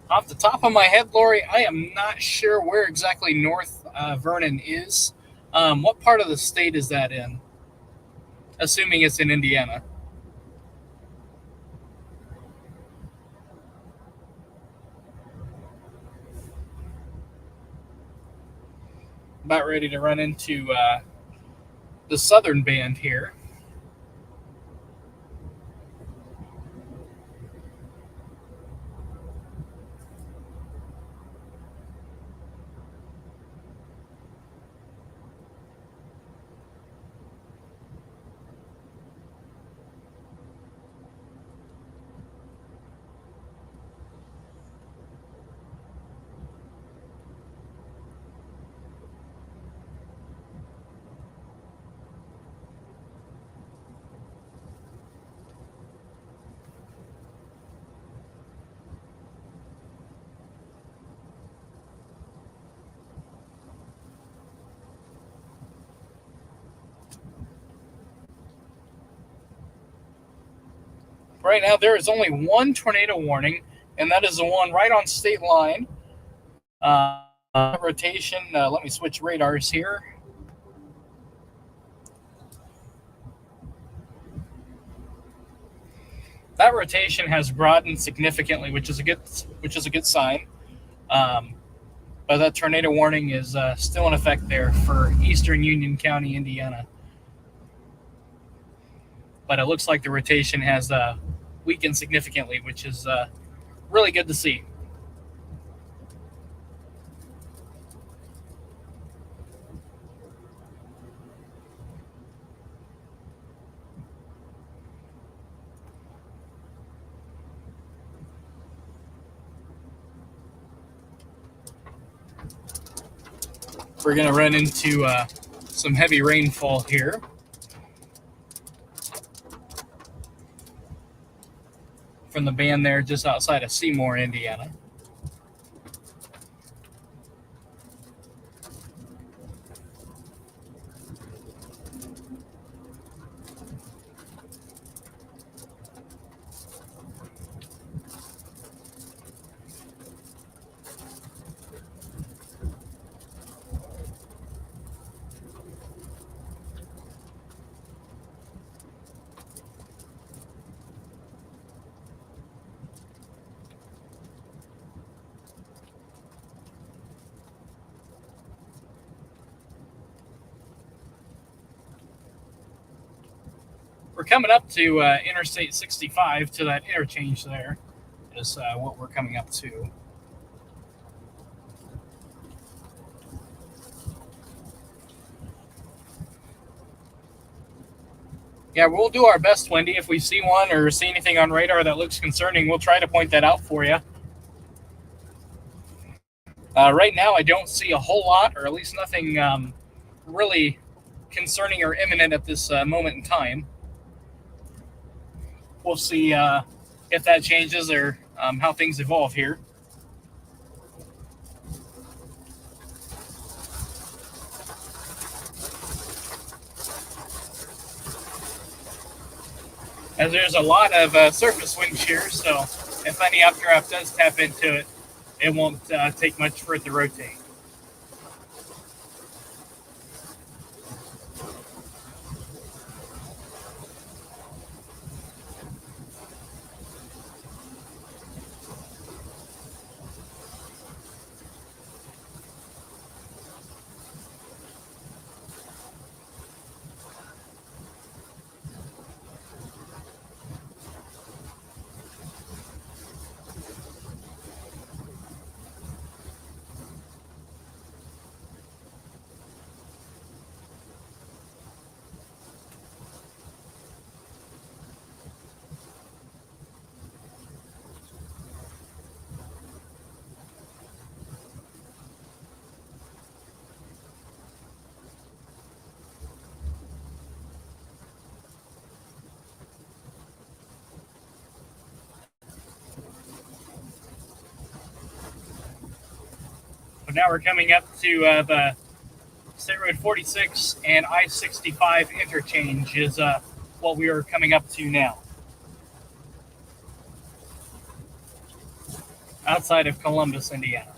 Off the top of my head, Lori, I am not sure where exactly North Vernon is. What part of the state is that in? Assuming it's in Indiana. About ready to run into the southern band here. Right now, there is only one tornado warning, and that is the one right on state line. Rotation. Let me switch radars here. That rotation has broadened significantly, which is a good sign. Um, but that tornado warning is still in effect there for eastern Union County, Indiana. But it looks like the rotation has weakened significantly, which is really good to see. We're going to run into some heavy rainfall here. From the band there just outside of Seymour, Indiana. We're coming up to Interstate 65 to that interchange there is what we're coming up to. Yeah, we'll do our best, Wendy. If we see one or see anything on radar that looks concerning, we'll try to point that out for you. Right now, I don't see a whole lot, or at least nothing really concerning or imminent at this moment in time. We'll see if that changes or how things evolve here. As there's a lot of surface wind shear, so if any updraft does tap into it, it won't take much for it to rotate. But now we're coming up to the State Road 46 and I-65 interchange is what we are coming up to now. Outside of Columbus, Indiana.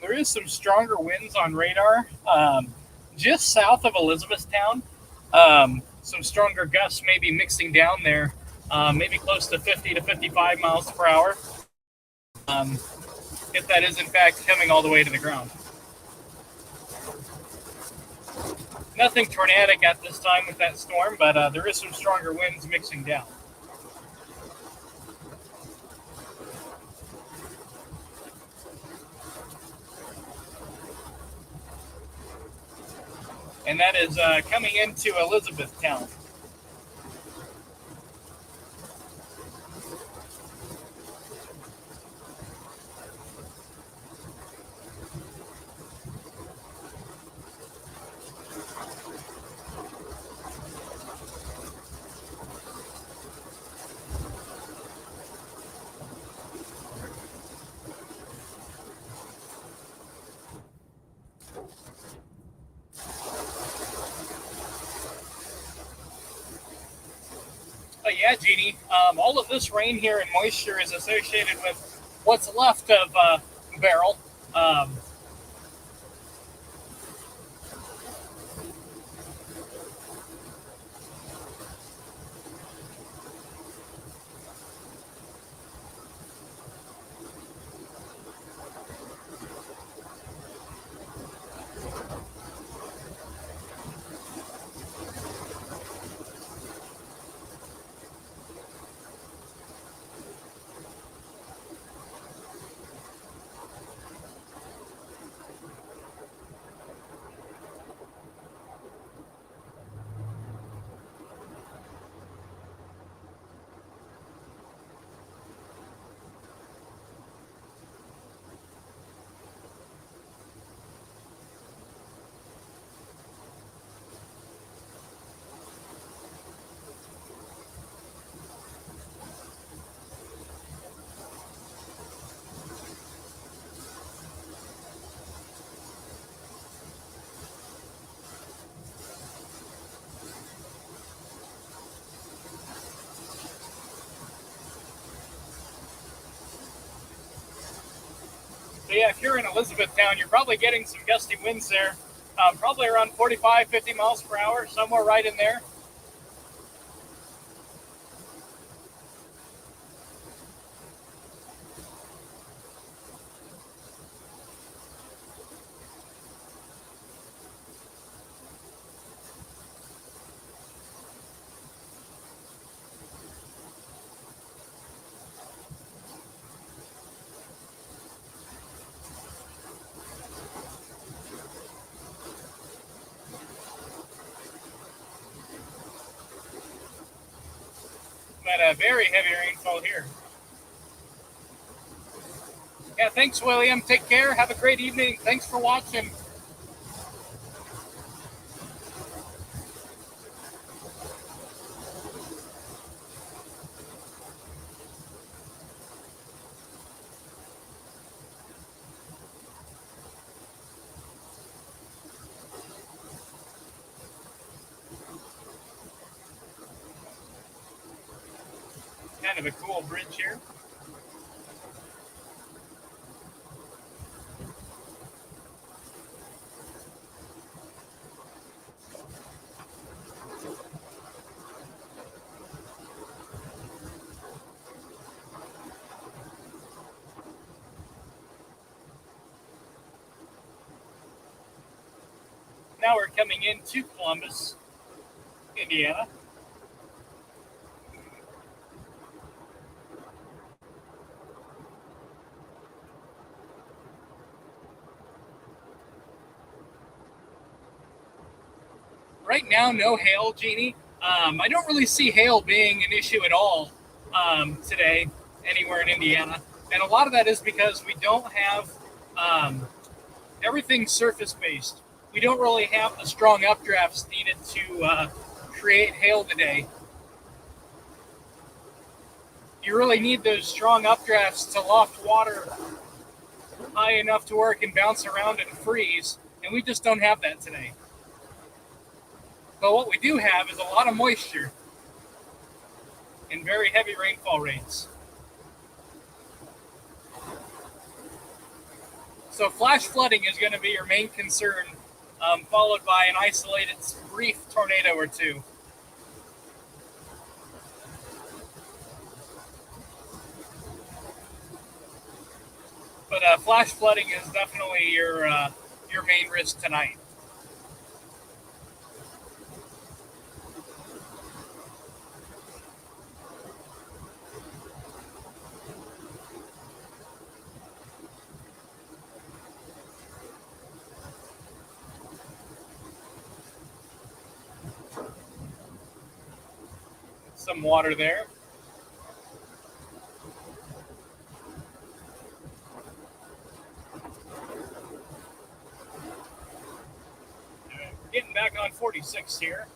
There is some stronger winds on radar just south of Elizabethtown. Some stronger gusts may be mixing down there, maybe close to 50 to 55 miles per hour, if that is in fact coming all the way to the ground. Nothing tornadic at this time with that storm, but there is some stronger winds mixing down. And that is coming into Elizabethtown. But yeah, Jeannie, all of this rain here and moisture is associated with what's left of Beryl. So yeah, if you're in Elizabethtown, you're probably getting some gusty winds there, probably around 45, 50 miles per hour, somewhere right in there. But very heavy rainfall here. Yeah, thanks, William. Take care. Have a great evening. Thanks for watching. Kind of a cool bridge here. Now we're coming into Columbus, Indiana. Right now, no hail, Jeannie. I don't really see hail being an issue at all today anywhere in Indiana. And a lot of that is because we don't have everything surface based. We don't really have the strong updrafts needed to create hail today. You really need those strong updrafts to loft water high enough to where it can bounce around and freeze, and we just don't have that today. But what we do have is a lot of moisture and very heavy rainfall rates. So flash flooding is going to be your main concern, followed by an isolated brief tornado or two. But flash flooding is definitely your main risk tonight. Some water there. Getting back on 46 here.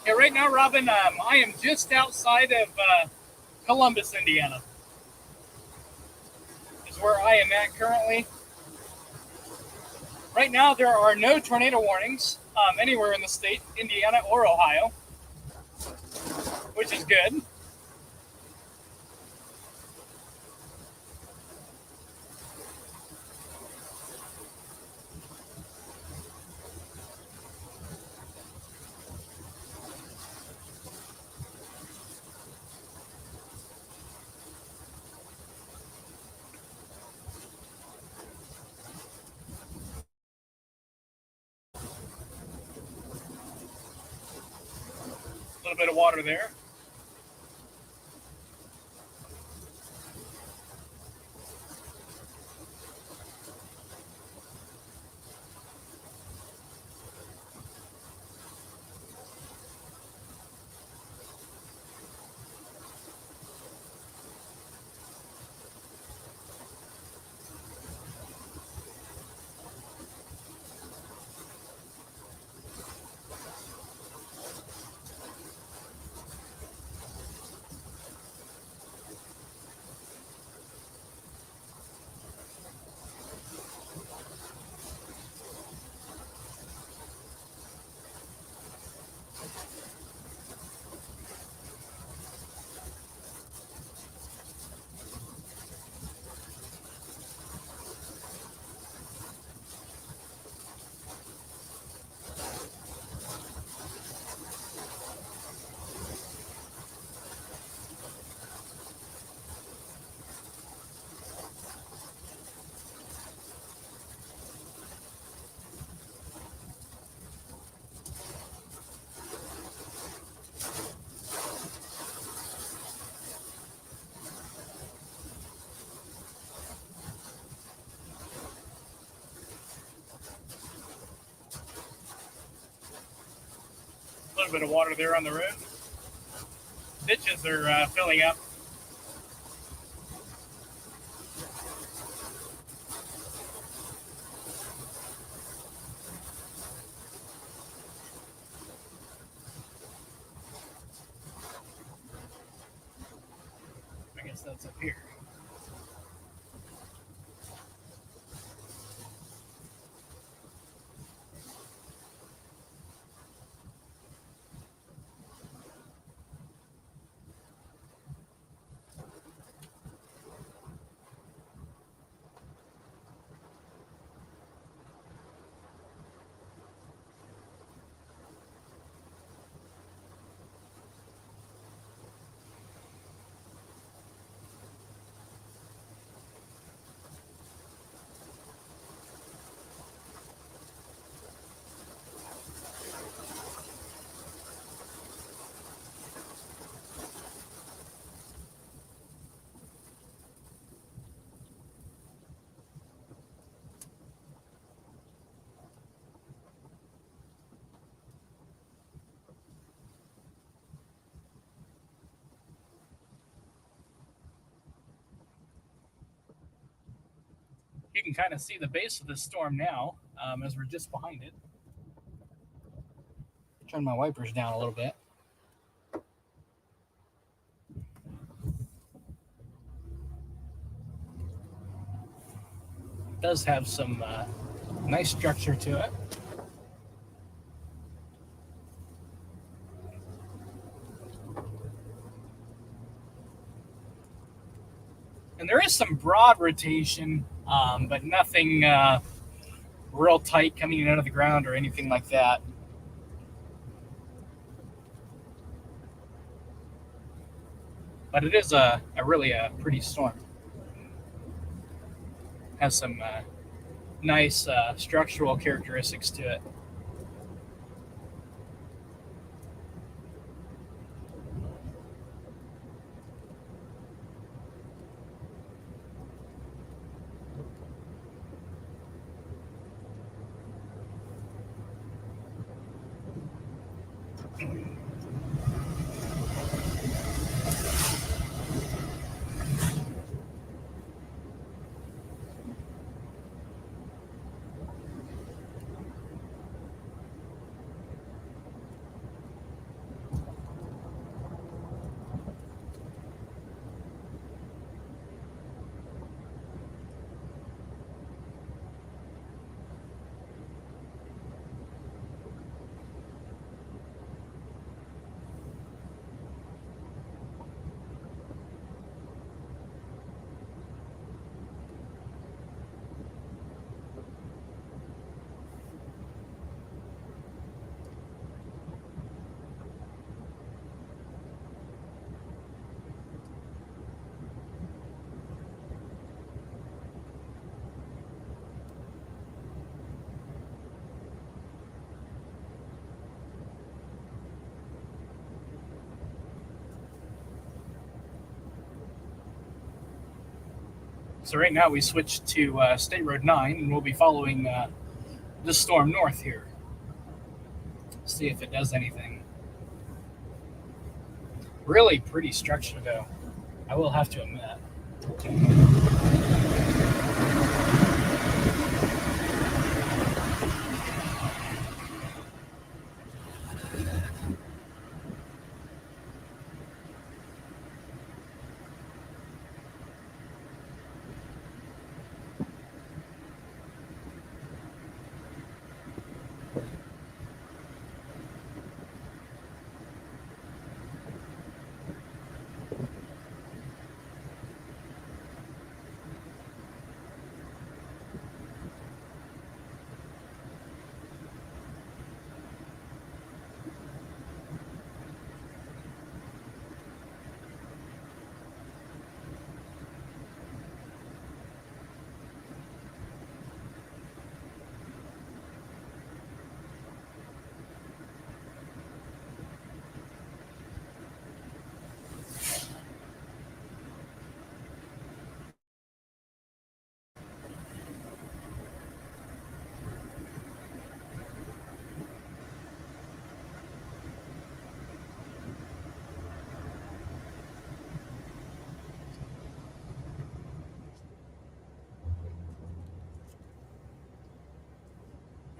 Yeah, right now, Robin, I am just outside of Columbus, Indiana. Is where I am at currently. Right now, there are no tornado warnings anywhere in the state, Indiana or Ohio, which is good. A little bit of water there. bit of water there on the road. Ditches are filling up. I guess that's up here. You can kind of see the base of the storm now as we're just behind it. Turn my wipers down a little bit. It does have some nice structure to it. And there is some broad rotation, but nothing real tight coming in out of the ground or anything like that. But it is really a pretty storm. Has some nice structural characteristics to it. So right now we switched to State Road 9, and we'll be following this storm north here. See if it does anything. Really pretty structure, though. I will have to admit.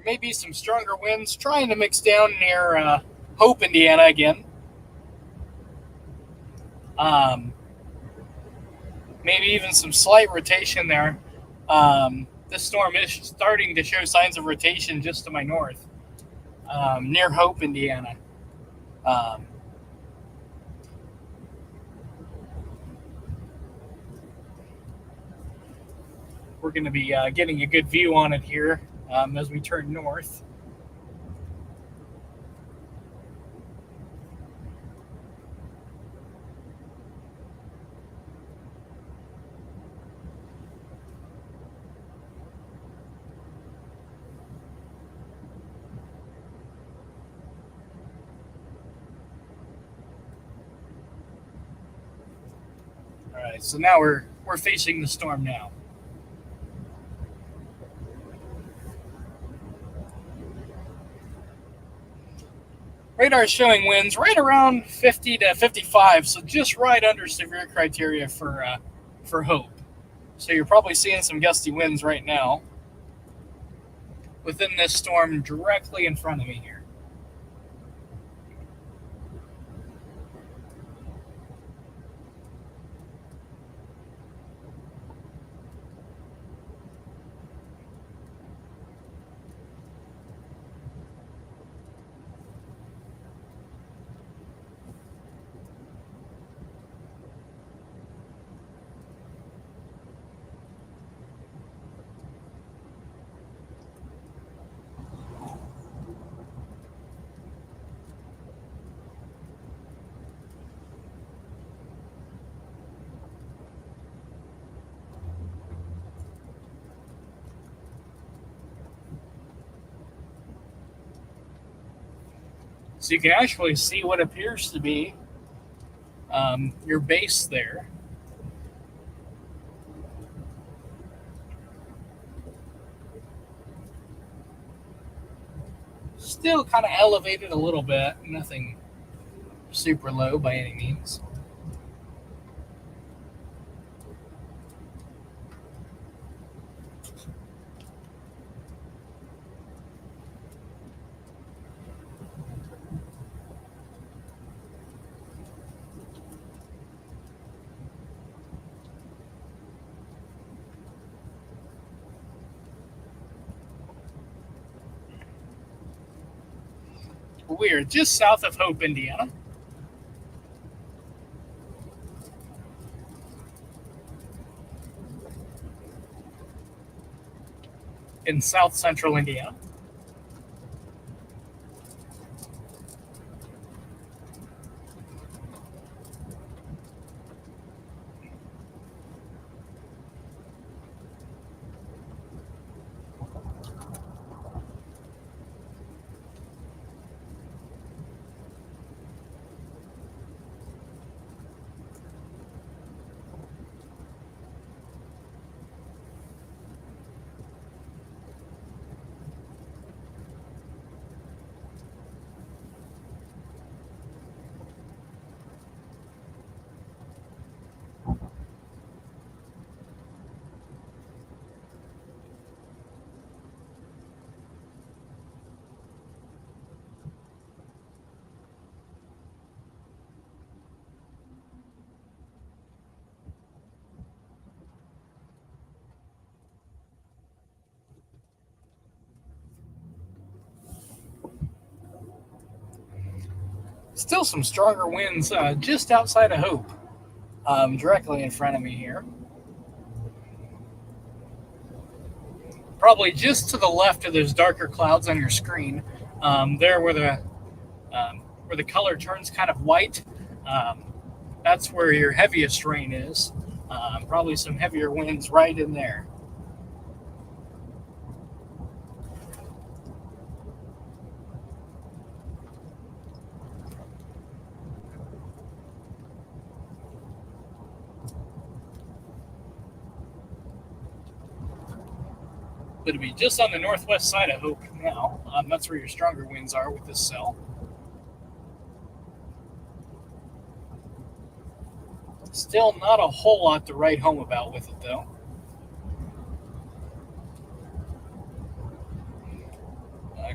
maybe some stronger winds trying to mix down near Hope, Indiana again. Maybe even some slight rotation there. This storm is starting to show signs of rotation just to my north, near Hope, Indiana. Um, we're going to be getting a good view on it here as we turn north. All right, so now we're facing the storm now. Radar is showing winds right around 50 to 55, so just right under severe criteria for Hope. So you're probably seeing some gusty winds right now within this storm directly in front of me here. So you can actually see what appears to be your base there. Still kind of elevated a little bit, nothing super low by any means. We are just south of Hope, Indiana. In south central Indiana. Still some stronger winds just outside of Hope, directly in front of me here. Probably just to the left of those darker clouds on your screen, there where the color turns kind of white. That's where your heaviest rain is. Probably some heavier winds right in there. It'll be just on the northwest side of Hope now. That's where your stronger winds are with this cell. Still not a whole lot to write home about with it, though.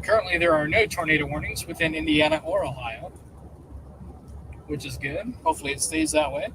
Currently, there are no tornado warnings within Indiana or Ohio, which is good. Hopefully, it stays that way.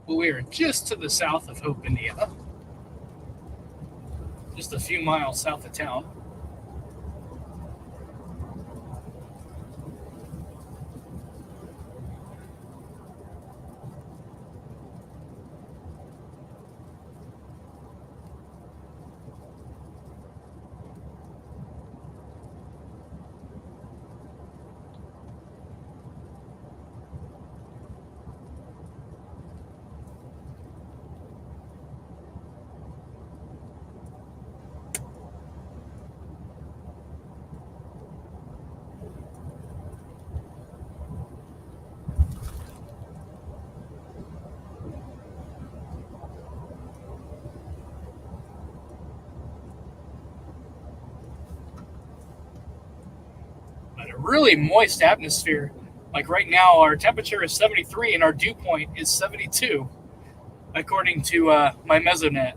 Well, we are just to the south of Hope, Indiana, just a few miles south of town. But a really moist atmosphere. Like right now, our temperature is 73 and our dew point is 72, according to my Mesonet.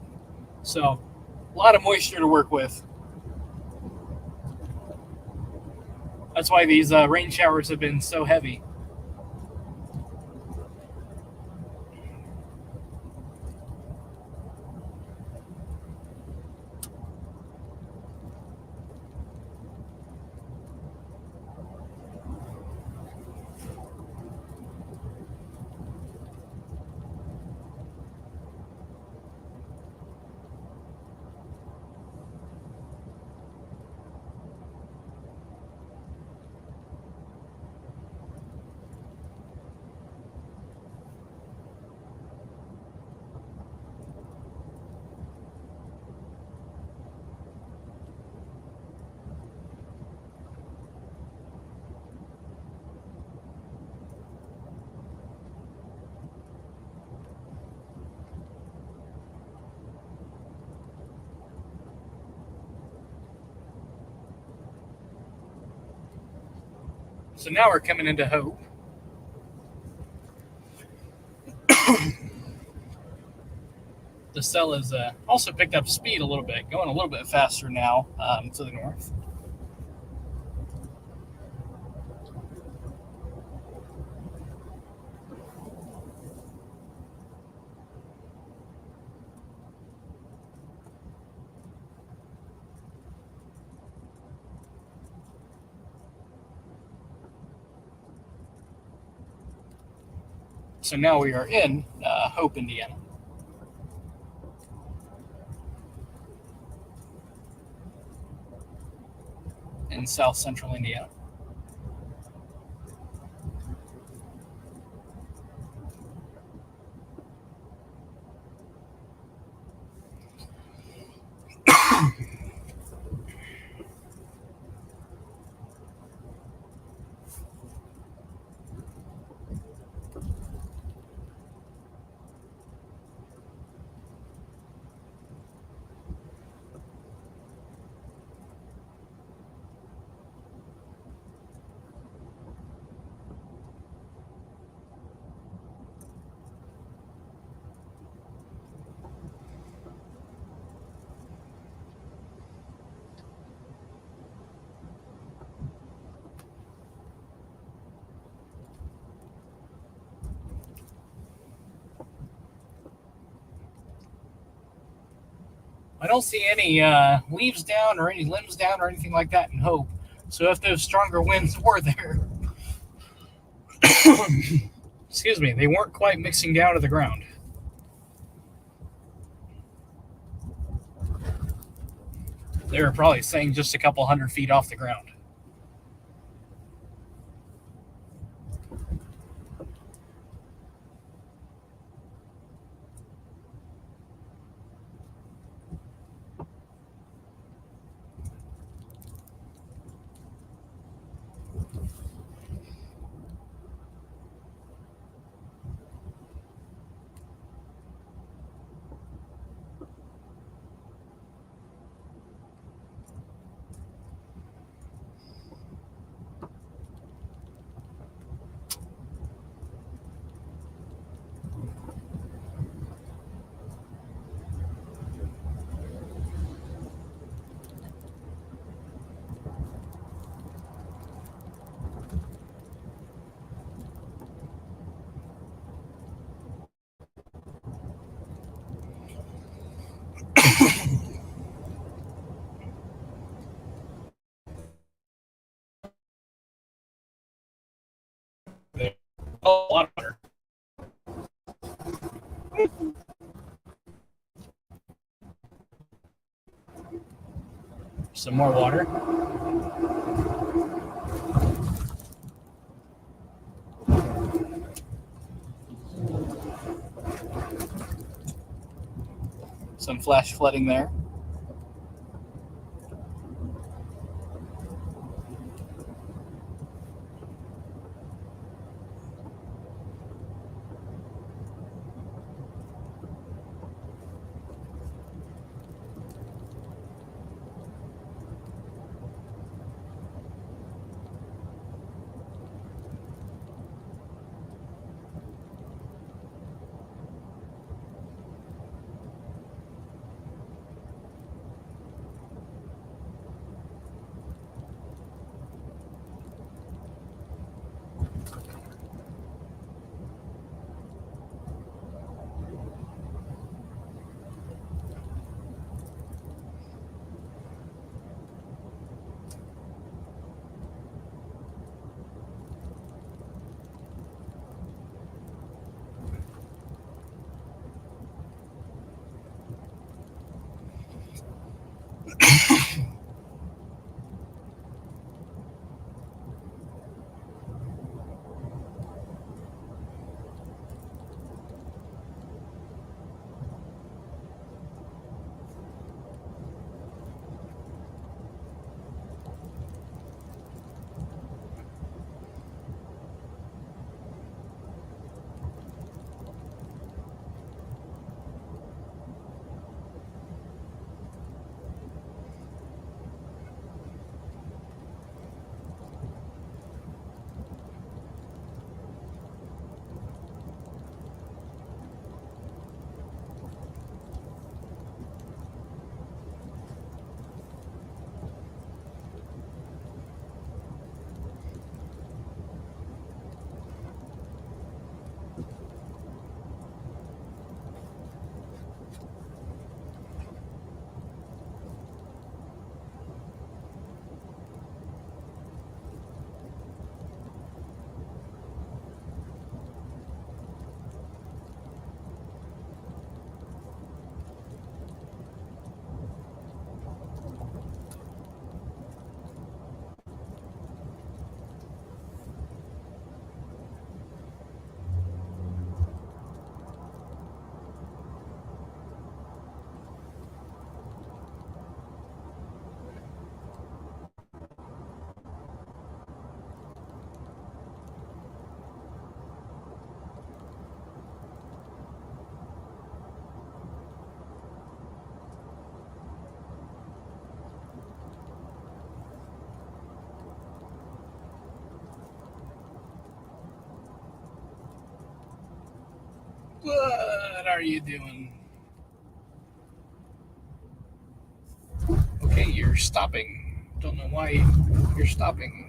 So, a lot of moisture to work with. That's why these rain showers have been so heavy. So now we're coming into Hope. The cell has also picked up speed a little bit, going a little bit faster now to the north. So now we are in Hope, Indiana. In south central Indiana. I don't see any leaves down or any limbs down or anything like that in Hope. So if those stronger winds were there, excuse me, they weren't quite mixing down to the ground. They were probably staying just a couple 100 feet off the ground. A lot of water. Some more water. Some flash flooding there. What are you doing? Okay, you're stopping. Don't know why you're stopping.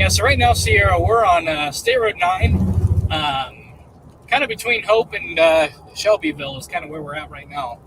Yeah, so right now, Sierra, we're on State Road 9, kind of between Hope and Shelbyville is kind of where we're at right now.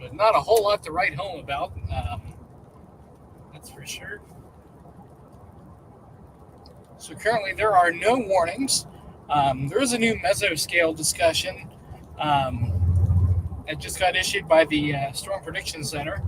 But not a whole lot to write home about, that's for sure. So currently there are no warnings. There is a new mesoscale discussion that just got issued by the Storm Prediction Center.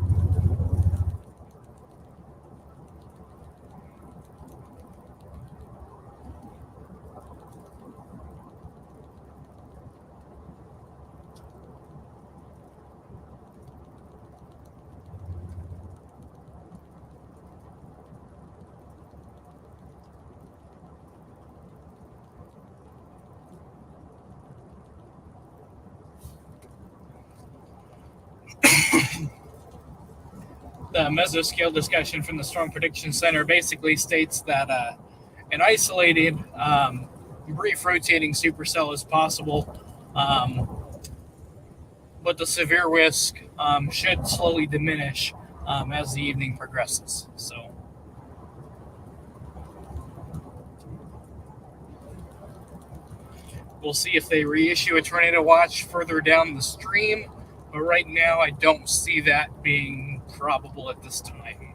The mesoscale discussion from the Storm Prediction Center basically states that an isolated, brief rotating supercell is possible, but the severe risk should slowly diminish as the evening progresses. So we'll see if they reissue a tornado watch further down the stream, but right now I don't see that being probable at this time.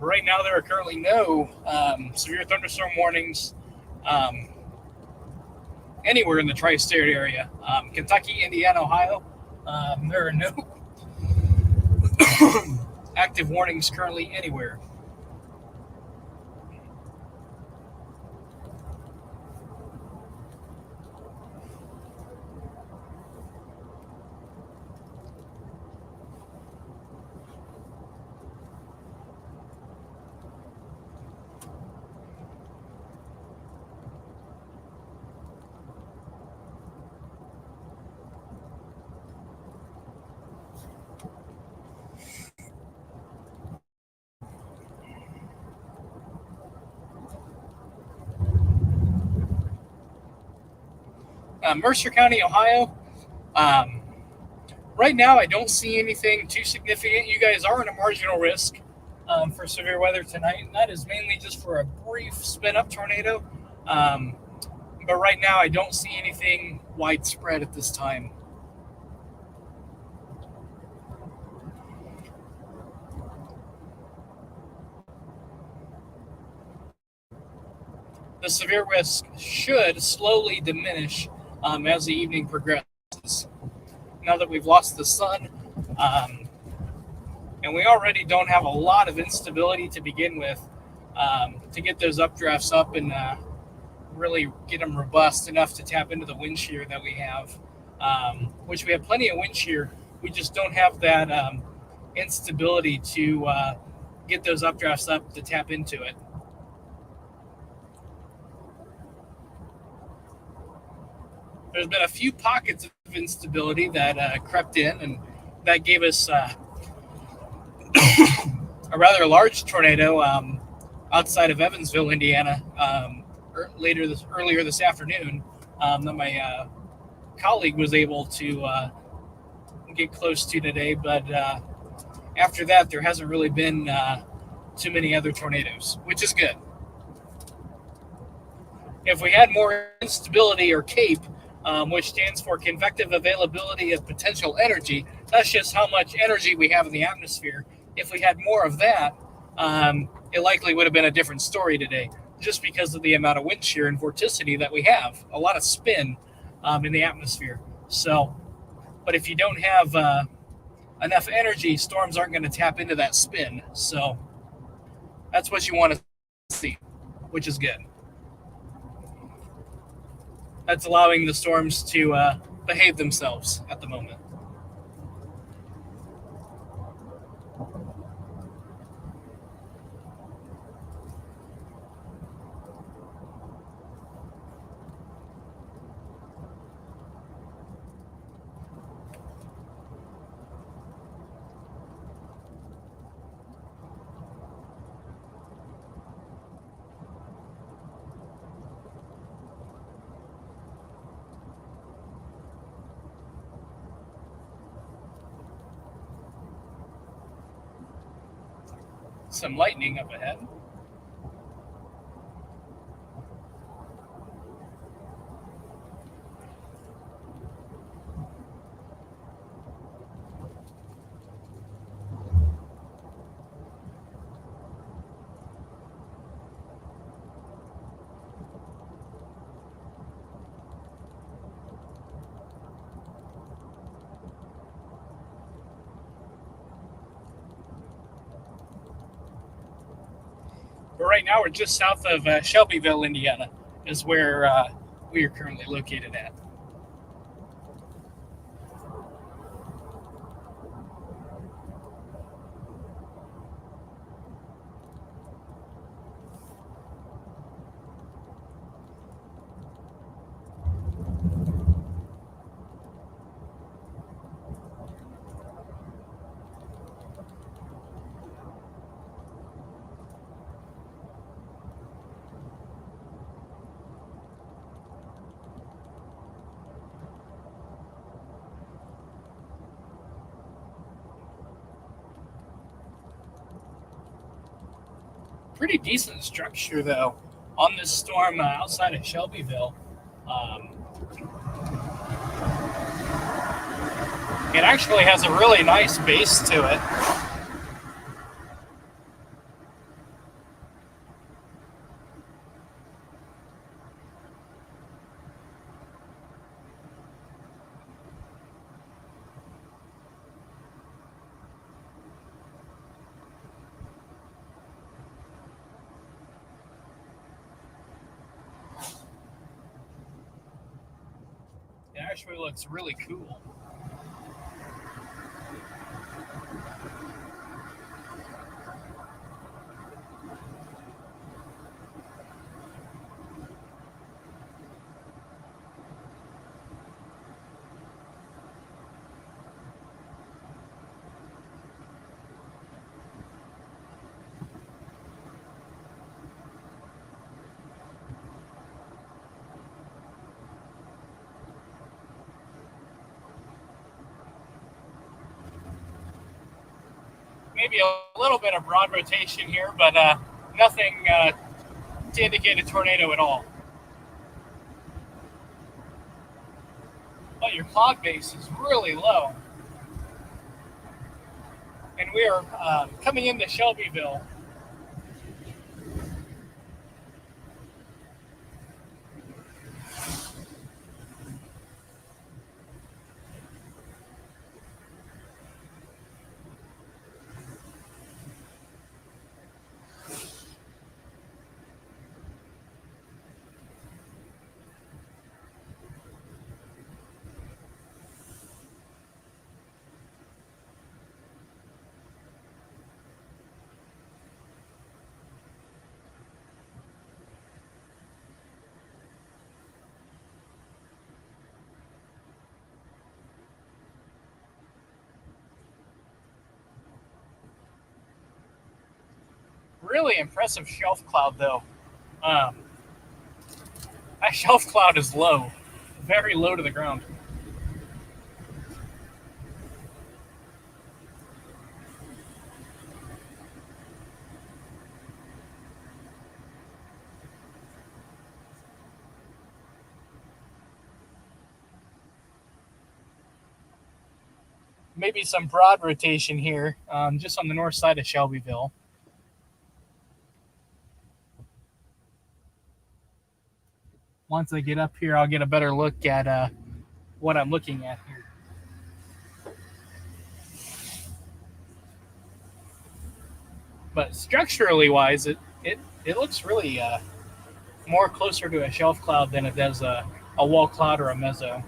Right now, there are currently no severe thunderstorm warnings anywhere in the tri-state area. Kentucky, Indiana, Ohio, there are no active warnings currently anywhere. Mercer County, Ohio. Right now, I don't see anything too significant. You guys are in a marginal risk for severe weather tonight, and that is mainly just for a brief spin-up tornado. But right now, I don't see anything widespread at this time. The severe risk should slowly diminish as the evening progresses. Now that we've lost the sun, and we already don't have a lot of instability to begin with, to get those updrafts up and really get them robust enough to tap into the wind shear that we have, which we have plenty of wind shear. We just don't have that instability to get those updrafts up to tap into it. There's been a few pockets of instability that crept in, and that gave us a rather large tornado outside of Evansville, Indiana, earlier this afternoon that my colleague was able to get close to today. But after that, there hasn't really been too many other tornadoes, which is good. If we had more instability, or CAPE, which stands for convective availability of potential energy, that's just how much energy we have in the atmosphere. if we had more of that, it likely would have been a different story today, just because of the amount of wind shear and vorticity that we have, a lot of spin in the atmosphere. So, but if you don't have enough energy, storms aren't going to tap into that spin. So that's what you want to see, which is good. That's allowing the storms to behave themselves at the moment. Some lightning up ahead. But right now, we're just south of Shelbyville, Indiana, is where we are currently located at. Pretty decent structure, though, on this storm outside of Shelbyville. Um, it actually has a really nice base to it. It actually looks really cool. Maybe a little bit of broad rotation here, but nothing to indicate a tornado at all. But your cloud base is really low. And we are coming into Shelbyville. Really impressive shelf cloud, though. Um, that shelf cloud is low, very low to the ground. maybe some broad rotation here, just on the north side of Shelbyville. Once I get up here, I'll get a better look at what I'm looking at here. But structurally wise, it looks really more closer to a shelf cloud than it does a wall cloud or a mezzo.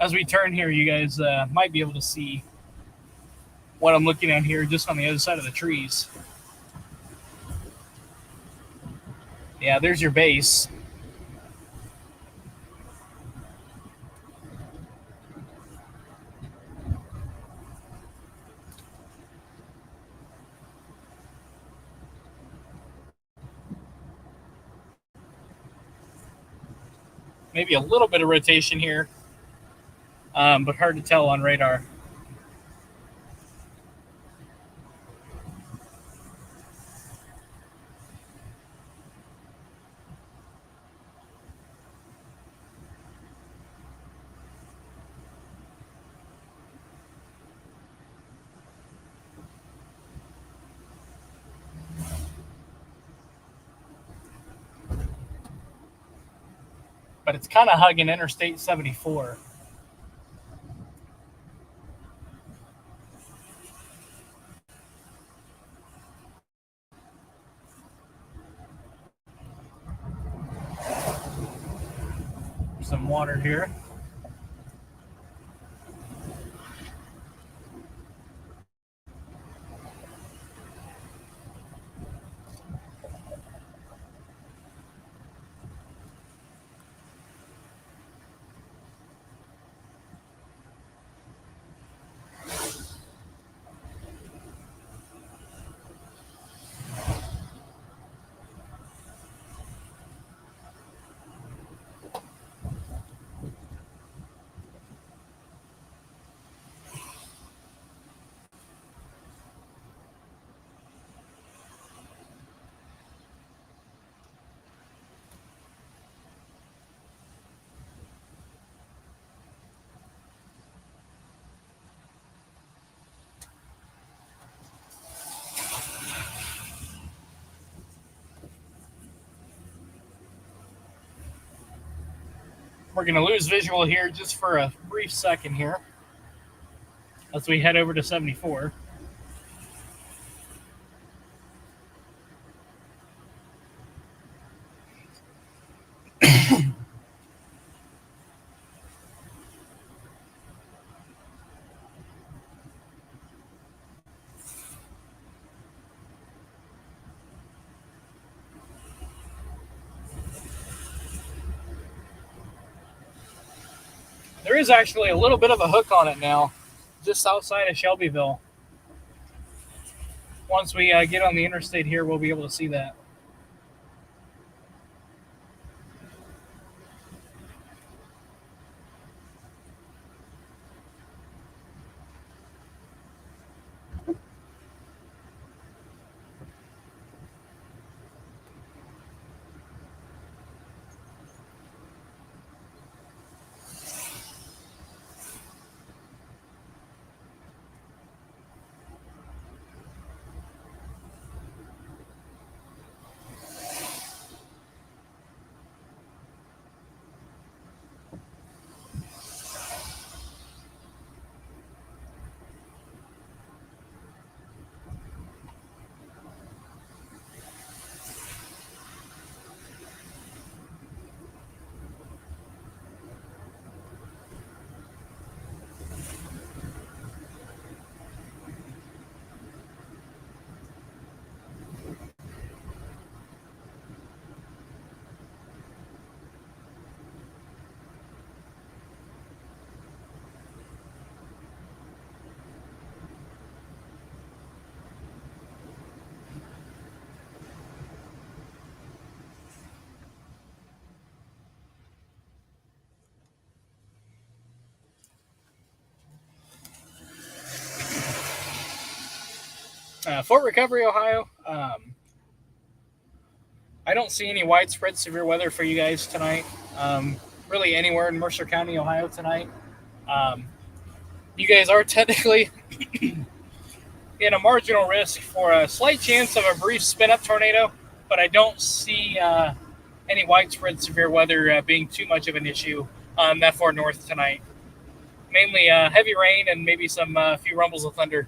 As we turn here, you guys might be able to see what I'm looking at here just on the other side of the trees. Yeah, there's your base. Maybe a little bit of rotation here, but hard to tell on radar. But it's kind of hugging Interstate 74. Some water here. We're going to lose visual here just for a brief second here as we head over to 74. There is actually a little bit of a hook on it now, just outside of Shelbyville. Once we get on the interstate here, we'll be able to see that. Fort Recovery, Ohio. I don't see any widespread severe weather for you guys tonight. Really anywhere in Mercer County, Ohio tonight. Um, you guys are technically in a marginal risk for a slight chance of a brief spin up tornado, but I don't see any widespread severe weather being too much of an issue that far north tonight. Mainly heavy rain and maybe some few rumbles of thunder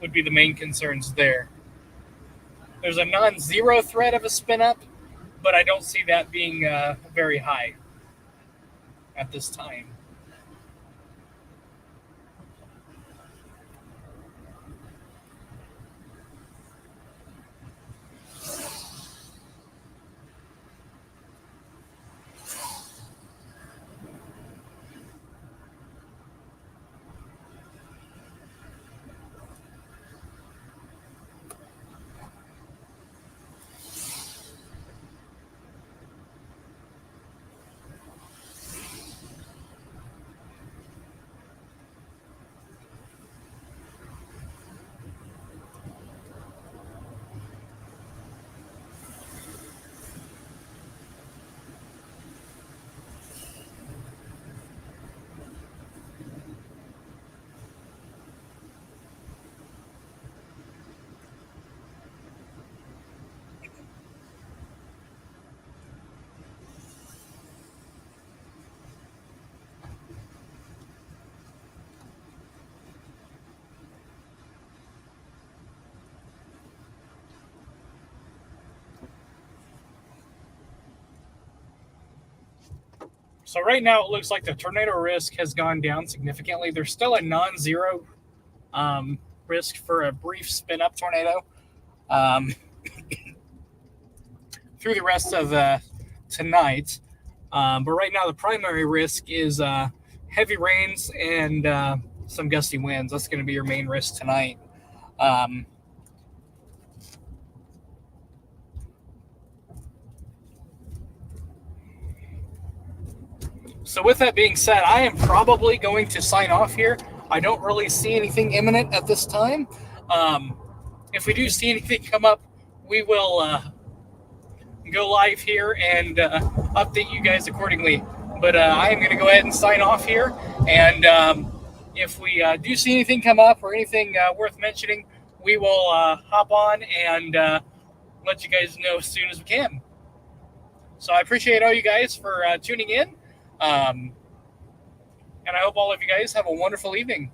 would be the main concerns there. There's a non-zero threat of a spin up, but I don't see that being very high at this time. So right now it looks like the tornado risk has gone down significantly. There's still a non-zero risk for a brief spin-up tornado through the rest of tonight. But right now the primary risk is heavy rains and some gusty winds. That's going to be your main risk tonight. So with that being said, I am probably going to sign off here. I don't really see anything imminent at this time. If we do see anything come up, we will go live here and update you guys accordingly. But I am going to go ahead and sign off here. And if we do see anything come up or anything worth mentioning, we will hop on and let you guys know as soon as we can. So I appreciate all you guys for tuning in. And I hope all of you guys have a wonderful evening.